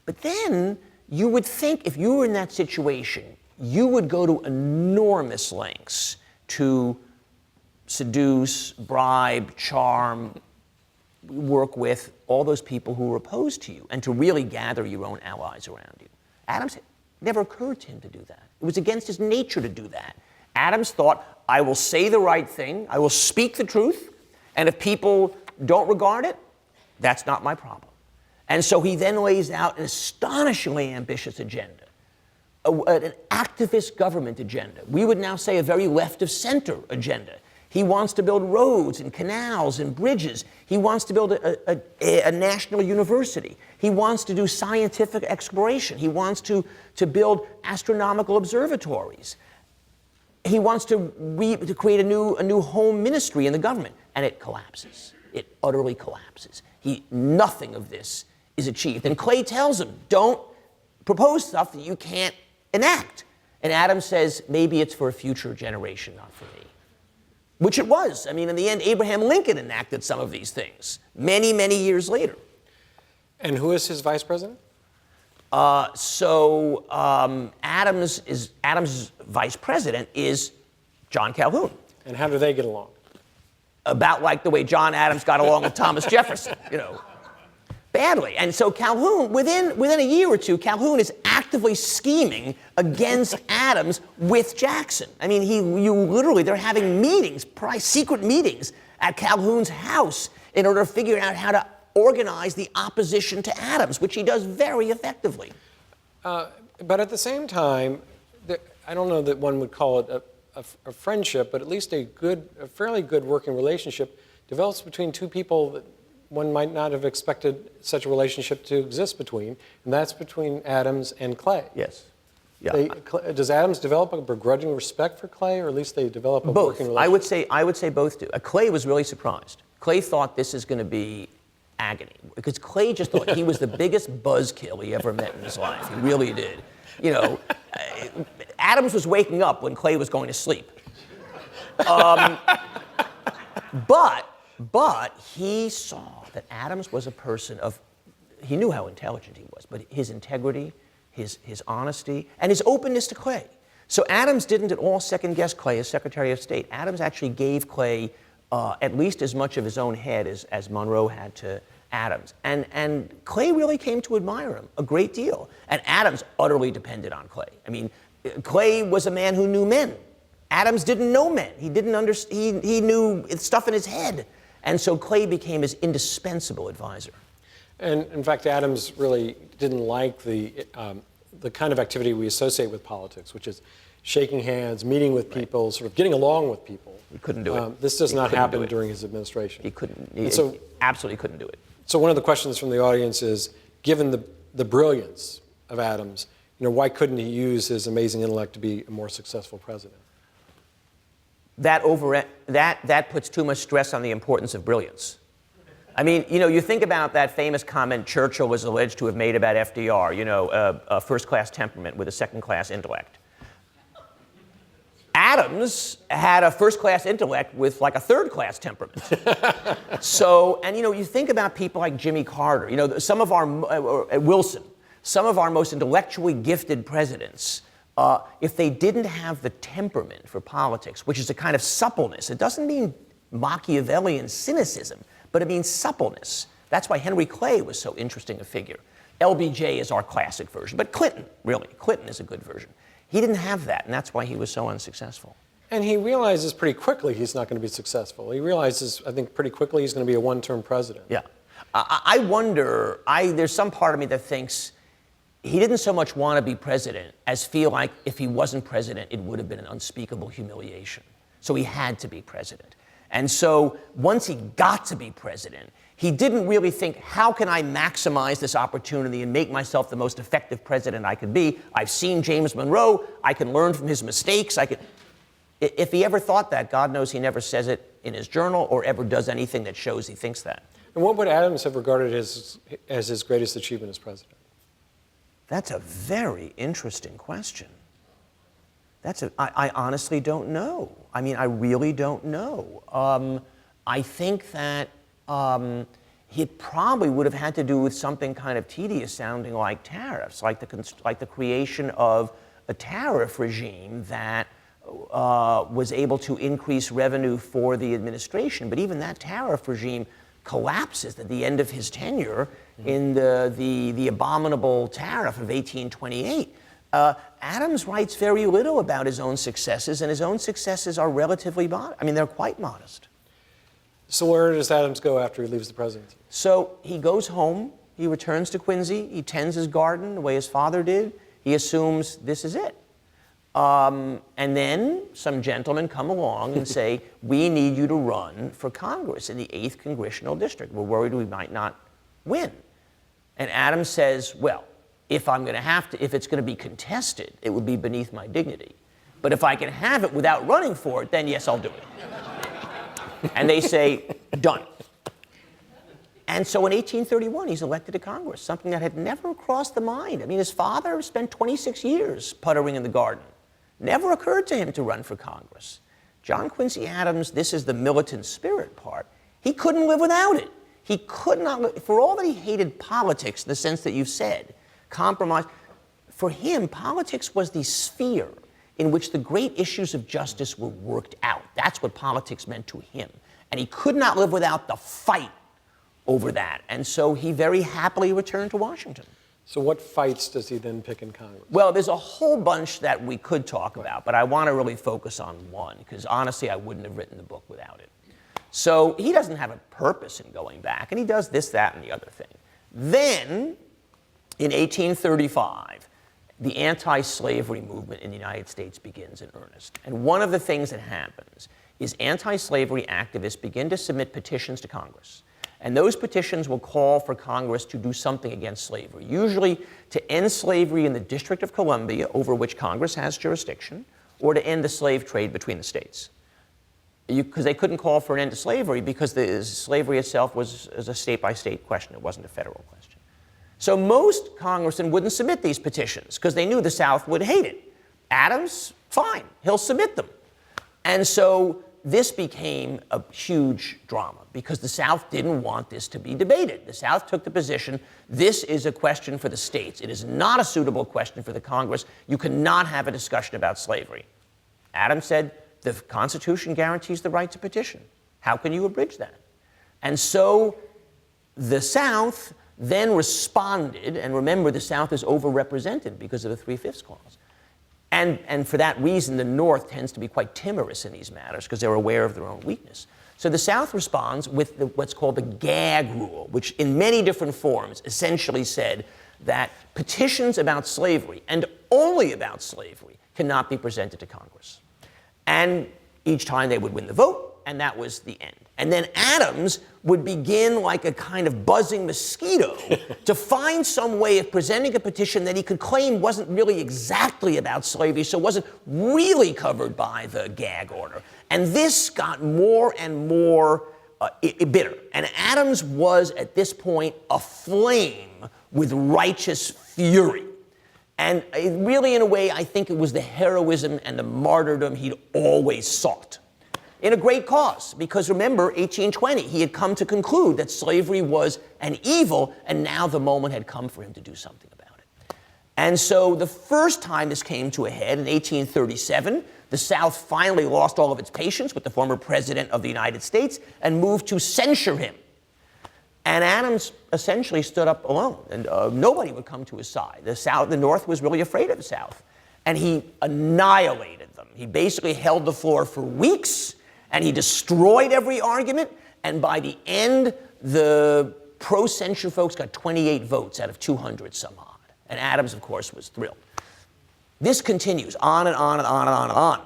But then you would think if you were in that situation, you would go to enormous lengths to seduce, bribe, charm, work with all those people who were opposed to you, and to really gather your own allies around you. Adams, never occurred to him to do that. It was against his nature to do that. Adams thought, I will say the right thing, I will speak the truth, and if people don't regard it, that's not my problem. And so he then lays out an astonishingly ambitious agenda. An activist government agenda. We would now say a very left-of-center agenda. He wants to build roads and canals and bridges. He wants to build a national university. He wants to do scientific exploration. He wants to build astronomical observatories. He wants to create a new home ministry in the government. And it collapses. It utterly collapses. Nothing of this is achieved. And Clay tells him, don't propose stuff that you can't enact. And Adams says, maybe it's for a future generation, not for me. Which it was. I mean, in the end, Abraham Lincoln enacted some of these things many, many years later. And who is his vice president? Adams' vice president is John Calhoun. And how do they get along? about like the way John Adams got along with Thomas Jefferson, badly. And so Calhoun, within a year or two, Calhoun is actively scheming against Adams with Jackson. I mean, they're having meetings, probably secret meetings at Calhoun's house in order to figure out how to organize the opposition to Adams, which he does very effectively. But at the same time, I don't know that one would call it a friendship, but at least a fairly good working relationship develops between two people that one might not have expected such a relationship to exist between, and that's between Adams and Clay. Yes. Yeah. Does Adams develop a begrudging respect for Clay, or at least they develop a both. working relationship? I would say both do. Clay was really surprised. Clay thought this is going to be agony, because Clay just thought he was the biggest buzzkill he ever met in his life. He really did. Adams was waking up when Clay was going to sleep. But he saw that Adams was a person he knew how intelligent he was, but his integrity, his honesty, and his openness to Clay. So Adams didn't at all second-guess Clay as Secretary of State. Adams actually gave Clay at least as much of his own head as Monroe had to Adams. And Clay really came to admire him a great deal. And Adams utterly depended on Clay. I mean, Clay was a man who knew men. Adams didn't know men. He knew stuff in his head. And so Clay became his indispensable advisor. And in fact, Adams really didn't like the kind of activity we associate with politics, which is shaking hands, meeting with people, sort of getting along with people. He couldn't do it. This does not happen during his administration. He couldn't. He absolutely couldn't do it. So one of the questions from the audience is, given the brilliance of Adams, why couldn't he use his amazing intellect to be a more successful president? That puts too much stress on the importance of brilliance. I mean, you think about that famous comment Churchill was alleged to have made about FDR, a first-class temperament with a second-class intellect. Adams had a first-class intellect with like a third-class temperament. So, and you think about people like Jimmy Carter, Wilson, some of our most intellectually gifted presidents, if they didn't have the temperament for politics, which is a kind of suppleness, it doesn't mean Machiavellian cynicism, but it means suppleness. That's why Henry Clay was so interesting a figure. LBJ is our classic version, but Clinton is a good version. He didn't have that, and that's why he was so unsuccessful. And he realizes pretty quickly he's not going to be successful. He realizes, I think, pretty quickly he's going to be a one-term president. Yeah. I wonder, there's some part of me that thinks he didn't so much want to be president as feel like if he wasn't president, it would have been an unspeakable humiliation. So he had to be president. And so once he got to be president, he didn't really think, how can I maximize this opportunity and make myself the most effective president I could be? I've seen James Monroe. I can learn from his mistakes. If he ever thought that, God knows he never says it in his journal or ever does anything that shows he thinks that. And what would Adams have regarded as his greatest achievement as president? That's a very interesting question. I honestly don't know. I mean, I really don't know. I think that it probably would have had to do with something kind of tedious sounding like tariffs, like the creation of a tariff regime that was able to increase revenue for the administration. But even that tariff regime collapses at the end of his tenure in the abominable tariff of 1828. Adams writes very little about his own successes, and his own successes are relatively modest. I mean, they're quite modest. So where does Adams go after he leaves the presidency? So he goes home, he returns to Quincy, he tends his garden the way his father did. He assumes this is it. And then some gentlemen come along and say, we need you to run for Congress in the 8th Congressional District. We're worried we might not win. And Adams says, well, if it's going to be contested, it would be beneath my dignity. But if I can have it without running for it, then yes, I'll do it. And they say, done. And so in 1831, he's elected to Congress, something that had never crossed the mind. I mean, his father spent 26 years puttering in the garden. Never occurred to him to run for Congress. John Quincy Adams, this is the militant spirit part. He couldn't live without it. He could not, for all that he hated politics in the sense that you've said, compromise, for him, politics was the sphere in which the great issues of justice were worked out. That's what politics meant to him. And he could not live without the fight over that. And so he very happily returned to Washington. So what fights does he then pick in Congress? Well, there's a whole bunch that we could talk about, but I want to really focus on one, because honestly, I wouldn't have written the book without it. So he doesn't have a purpose in going back, and he does this, that, and the other thing. Then, in 1835, the anti-slavery movement in the United States begins in earnest. And one of the things that happens is anti-slavery activists begin to submit petitions to Congress. And those petitions will call for Congress to do something against slavery, usually to end slavery in the District of Columbia, over which Congress has jurisdiction, or to end the slave trade between the states. Because they couldn't call for an end to slavery because the slavery itself was a state-by-state question. It wasn't a federal question. So most congressmen wouldn't submit these petitions because they knew the South would hate it. Adams, fine, he'll submit them. And so this became a huge drama because the South didn't want this to be debated. The South took the position, this is a question for the states. It is not a suitable question for the Congress. You cannot have a discussion about slavery. Adams said, the Constitution guarantees the right to petition. How can you abridge that? And so the South then responded, and remember, the South is overrepresented because of the 3/5 clause. And for that reason, the North tends to be quite timorous in these matters because they're aware of their own weakness. So the South responds with what's called the gag rule, which in many different forms essentially said that petitions about slavery, and only about slavery, cannot be presented to Congress. And each time they would win the vote, and that was the end. And then Adams would begin like a kind of buzzing mosquito to find some way of presenting a petition that he could claim wasn't really exactly about slavery, so wasn't really covered by the gag order. And this got more and more bitter. And Adams was, at this point, aflame with righteous fury. And really, in a way, I think it was the heroism and the martyrdom he'd always sought. In a great cause, because remember, 1820, he had come to conclude that slavery was an evil, and now the moment had come for him to do something about it. And so the first time this came to a head, in 1837, the South finally lost all of its patience with the former President of the United States and moved to censure him. And Adams essentially stood up alone, and nobody would come to his side. The North was really afraid of the South, and he annihilated them. He basically held the floor for weeks, and he destroyed every argument, and by the end, the pro-censure folks got 28 votes out of 200 some odd. And Adams, of course, was thrilled. This continues on and on and on and on and on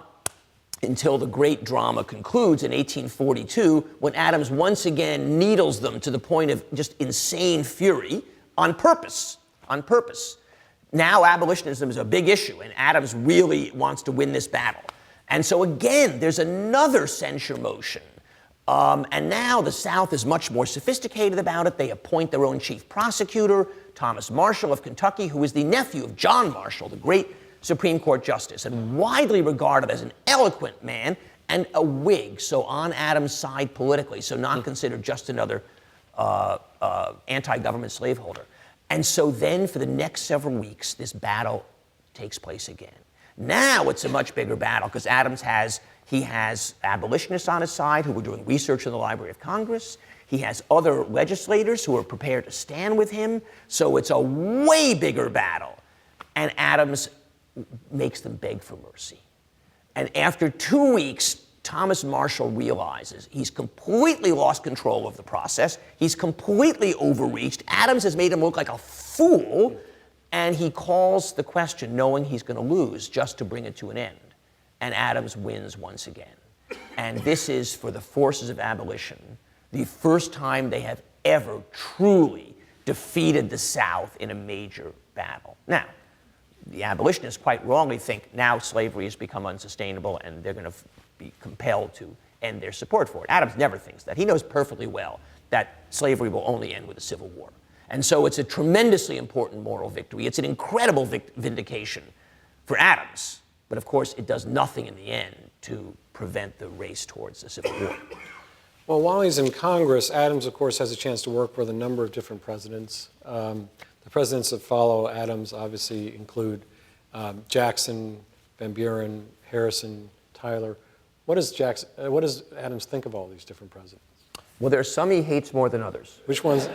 until the great drama concludes in 1842, when Adams once again needles them to the point of just insane fury on purpose. On purpose. Now abolitionism is a big issue, and Adams really wants to win this battle. And so again, there's another censure motion. And now the South is much more sophisticated about it. They appoint their own chief prosecutor, Thomas Marshall of Kentucky, who is the nephew of John Marshall, the great Supreme Court justice, and widely regarded as an eloquent man and a Whig, so on Adams' side politically, so not considered just another anti-government slaveholder. And so then for the next several weeks, this battle takes place again. Now it's a much bigger battle because Adams has abolitionists on his side who were doing research in the Library of Congress. He has other legislators who are prepared to stand with him. So it's a way bigger battle. And Adams makes them beg for mercy. And after 2 weeks, Thomas Marshall realizes he's completely lost control of the process. He's completely overreached. Adams has made him look like a fool. And he calls the question knowing he's going to lose just to bring it to an end. And Adams wins once again. And this is, for the forces of abolition, the first time they have ever truly defeated the South in a major battle. Now, the abolitionists quite wrongly think now slavery has become unsustainable and they're going to be compelled to end their support for it. Adams never thinks that. He knows perfectly well that slavery will only end with a civil war. And so it's a tremendously important moral victory. It's an incredible vindication for Adams. But of course, it does nothing in the end to prevent the race towards the Civil War. Well, while he's in Congress, Adams, of course, has a chance to work with a number of different presidents. The presidents that follow Adams obviously include Jackson, Van Buren, Harrison, Tyler. What does Adams think of all these different presidents? Well, there are some he hates more than others. Which ones?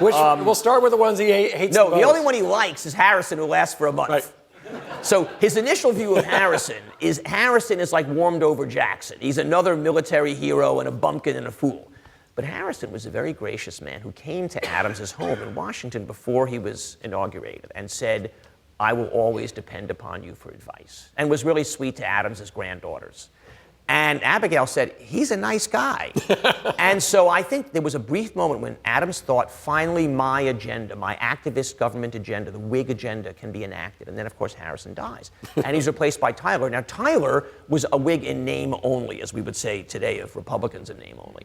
We'll start with the ones he hates No, the most. the only one he likes is Harrison, who lasts for a month. Right. So his initial view of Harrison is like warmed over Jackson. He's another military hero and a bumpkin and a fool. But Harrison was a very gracious man who came to Adams's home in Washington before he was inaugurated and said, I will always depend upon you for advice, and was really sweet to Adams's granddaughters. And Abigail said, he's a nice guy. And so I think there was a brief moment when Adams thought, finally my agenda, my activist government agenda, the Whig agenda can be enacted. And then, of course, Harrison dies. And he's replaced by Tyler. Now, Tyler was a Whig in name only, as we would say today of Republicans in name only.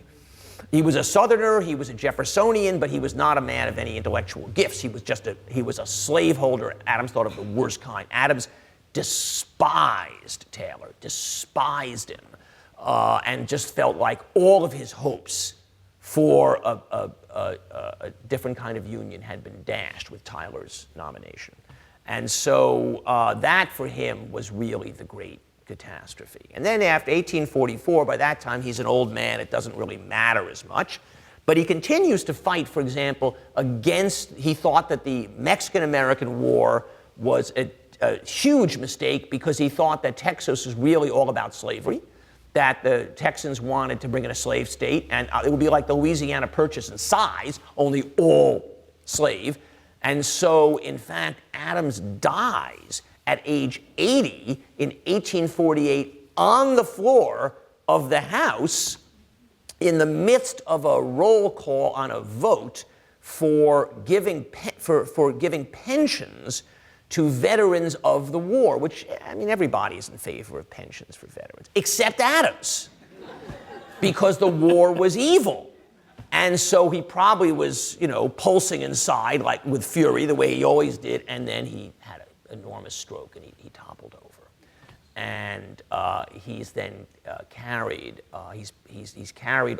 He was a Southerner, he was a Jeffersonian, but he was not a man of any intellectual gifts. He was a slaveholder. Adams thought of the worst kind. Adams despised Taylor, despised him, and just felt like all of his hopes for a different kind of union had been dashed with Tyler's nomination. And so that for him was really the great catastrophe. And then after 1844, by that time he's an old man, it doesn't really matter as much. But he continues to fight, for example, he thought that the Mexican-American War was a huge mistake because he thought that Texas was really all about slavery, that the Texans wanted to bring in a slave state, and it would be like the Louisiana Purchase in size, only all slave. And so, in fact, Adams dies at age 80 in 1848 on the floor of the House in the midst of a roll call on a vote for giving pensions to veterans of the war, which, I mean, everybody's in favor of pensions for veterans, except Adams, because the war was evil. And so he probably was, pulsing inside, like with fury, the way he always did, and then he had an enormous stroke and he toppled over. And he's then carried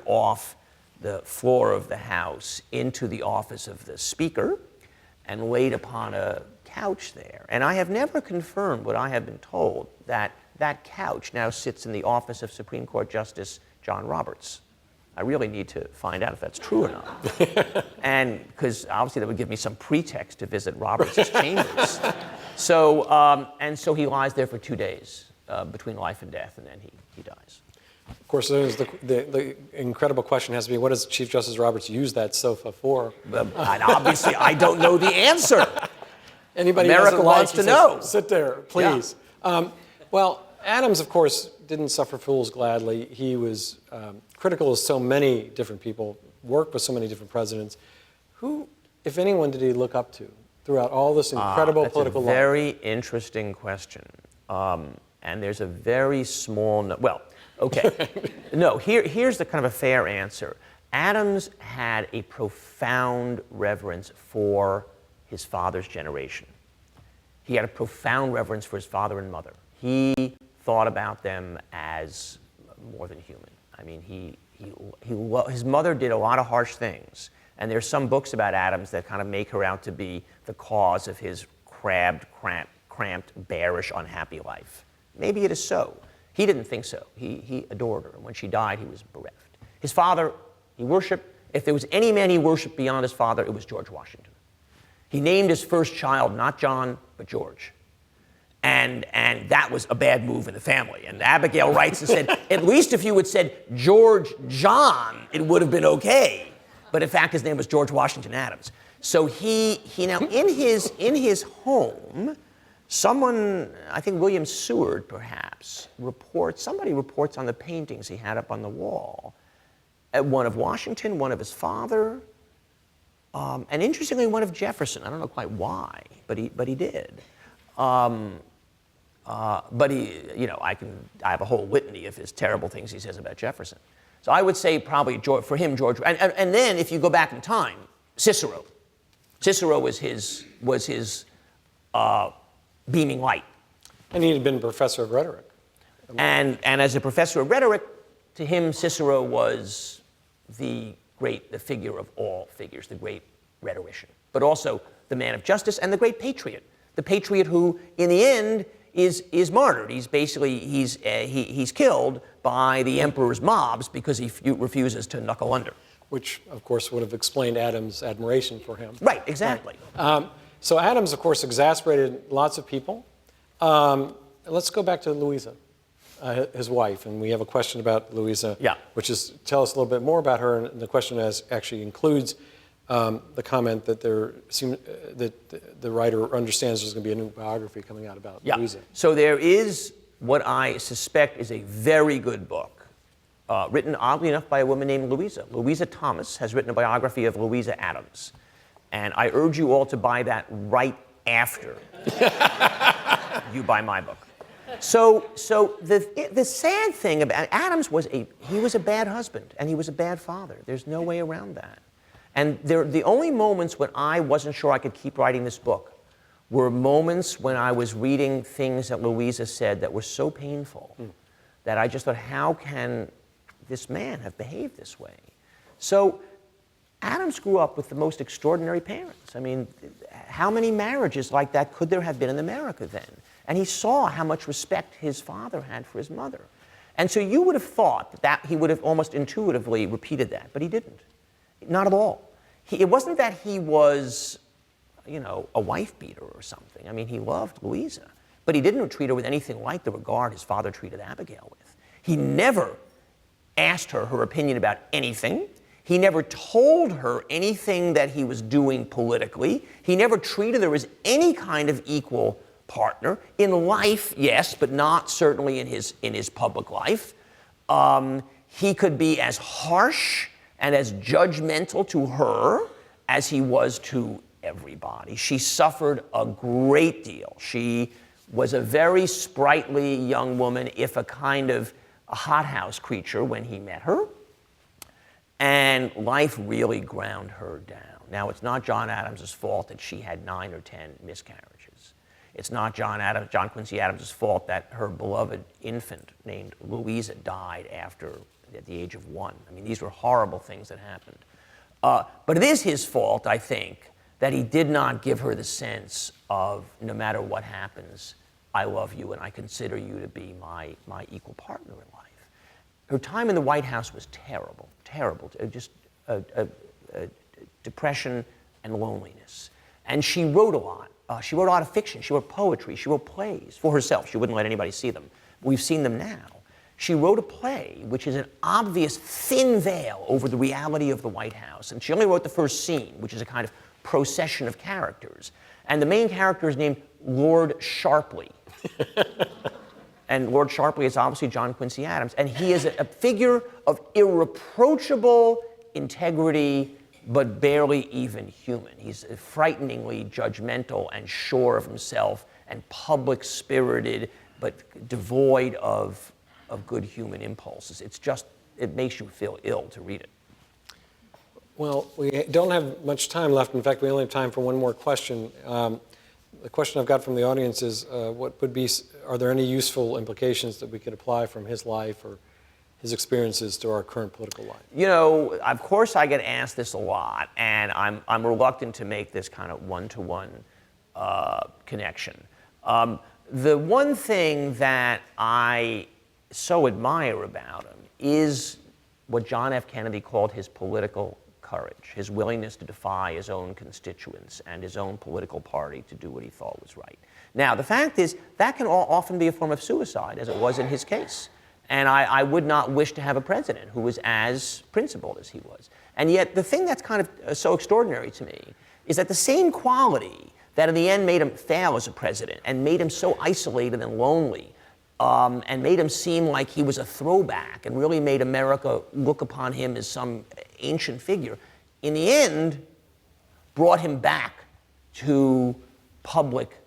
off the floor of the House into the office of the Speaker and laid upon a couch there. And I have never confirmed what I have been told, that that couch now sits in the office of Supreme Court Justice John Roberts. I really need to find out if that's true or not. And because obviously that would give me some pretext to visit Roberts' chambers. So he lies there for 2 days between life and death, and then he dies. Of course, the incredible question has to be, what does Chief Justice Roberts use that sofa for? And obviously, I don't know the answer. Anybody America wants to know. Sit there, please. Yeah. Well, Adams, of course, didn't suffer fools gladly. He was critical of so many different people, worked with so many different presidents. Who, if anyone, did he look up to throughout all this incredible political life? That's a very interesting question. And there's a very small, okay. No, here's the kind of a fair answer. Adams had a profound reverence for his father's generation. He had a profound reverence for his father and mother. He thought about them as more than human. I mean, his mother did a lot of harsh things. And there's some books about Adams that kind of make her out to be the cause of his cramped, bearish, unhappy life. Maybe it is so. He didn't think so. He adored her. And when she died, he was bereft. His father, he worshiped. If there was any man he worshiped beyond his father, it was George Washington. He named his first child not John, but George. And that was a bad move in the family. And Abigail writes and said, at least if you had said George John, it would have been okay. But in fact, his name was George Washington Adams. So he now in his home, someone, I think William Seward perhaps, somebody reports on the paintings he had up on the wall. One of Washington, one of his father, and interestingly, one of Jefferson. I don't know quite why, but he did. But he, I have a whole litany of his terrible things he says about Jefferson. So I would say probably for him, George, and then if you go back in time, Cicero. Cicero was his beaming light. And he had been a professor of rhetoric. And as a professor of rhetoric, to him, Cicero was the figure of all figures, the great rhetorician, but also the man of justice and the great patriot. The patriot who, in the end, is martyred. He's basically, he's killed by the emperor's mobs because he refuses to knuckle under. Which, of course, would have explained Adams' admiration for him. Right, exactly. So Adams, of course, exasperated lots of people. Let's go back to Louisa, his wife, and we have a question about Louisa, which is, tell us a little bit more about her, and the question actually includes the comment that that the writer understands there's going to be a new biography coming out about Louisa. So there is what I suspect is a very good book, written oddly enough by a woman named Louisa. Louisa Thomas has written a biography of Louisa Adams. And I urge you all to buy that right after you buy my book. So the sad thing about Adams was he was a bad husband and he was a bad father. There's no way around that. And the only moments when I wasn't sure I could keep writing this book were moments when I was reading things that Louisa said that were so painful that I just thought, how can this man have behaved this way? So Adams grew up with the most extraordinary parents. I mean, how many marriages like that could there have been in America then? And he saw how much respect his father had for his mother. And so you would have thought that he would have almost intuitively repeated that, but he didn't. Not at all. It wasn't that he was, a wife beater or something. I mean, he loved Louisa, but he didn't treat her with anything like the regard his father treated Abigail with. He never asked her opinion about anything. He never told her anything that he was doing politically. He never treated her as any kind of equal partner. In life, yes, but not certainly in his public life. He could be as harsh and as judgmental to her as he was to everybody. She suffered a great deal. She was a very sprightly young woman, if a kind of a hothouse creature when he met her. And life really ground her down. Now, it's not John Adams' fault that she had 9 or 10 miscarriages. It's not John Quincy Adams' fault that her beloved infant named Louisa died at the age of 1. I mean, these were horrible things that happened. But it is his fault, I think, that he did not give her the sense of, no matter what happens, I love you and I consider you to be my equal partner in life. Her time in the White House was terrible, terrible, just depression and loneliness. And she wrote a lot. She wrote a lot of fiction. She wrote poetry. She wrote plays for herself. She wouldn't let anybody see them. We've seen them now. She wrote a play, which is an obvious thin veil over the reality of the White House. And she only wrote the first scene, which is a kind of procession of characters. And the main character is named Lord Sharpley. And Lord Sharpley is obviously John Quincy Adams. And he is a figure of irreproachable integrity, but barely even human. He's frighteningly judgmental and sure of himself and public-spirited, but devoid of good human impulses. It makes you feel ill to read it. Well, we don't have much time left. In fact, we only have time for one more question. The question I've got from the audience is, are there any useful implications that we could apply from his life or his experiences to our current political life? Of course I get asked this a lot, and I'm reluctant to make this kind of one-to-one connection. The one thing that I so admire about him is what John F. Kennedy called his political courage, his willingness to defy his own constituents and his own political party to do what he thought was right. Now, the fact is, that can often be a form of suicide, as it was in his case. And I would not wish to have a president who was as principled as he was. And yet, the thing that's kind of so extraordinary to me is that the same quality that in the end made him fail as a president and made him so isolated and lonely and made him seem like he was a throwback and really made America look upon him as some ancient figure, in the end brought him back to public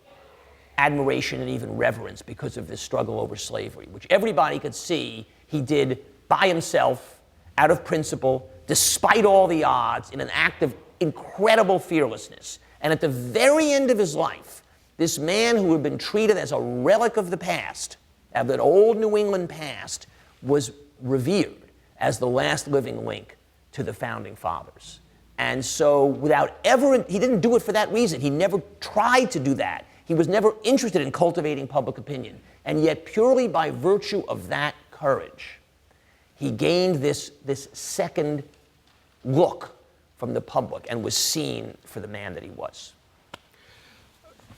admiration and even reverence because of this struggle over slavery, which everybody could see he did by himself, out of principle, despite all the odds, in an act of incredible fearlessness. And at the very end of his life, this man who had been treated as a relic of the past, of that old New England past, was revered as the last living link to the founding fathers. And so he didn't do it for that reason. He never tried to do that. He was never interested in cultivating public opinion. And yet, purely by virtue of that courage, he gained this second look from the public and was seen for the man that he was.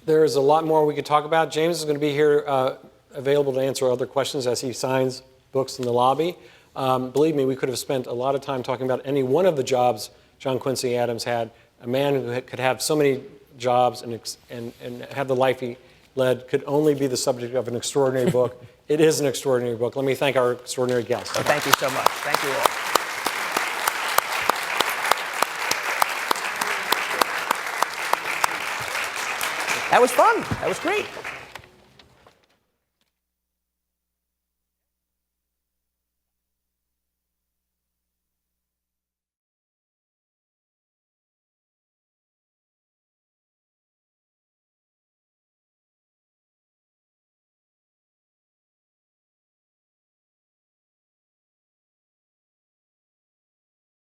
There's a lot more we could talk about. James is going to be here available to answer other questions as he signs books in the lobby. Believe me, we could have spent a lot of time talking about any one of the jobs John Quincy Adams had. A man who could have so many jobs and have the life he led could only be the subject of an extraordinary book. It is an extraordinary book. Let me thank our extraordinary guests. Oh, thank you so much. Thank you all. That was fun. That was great.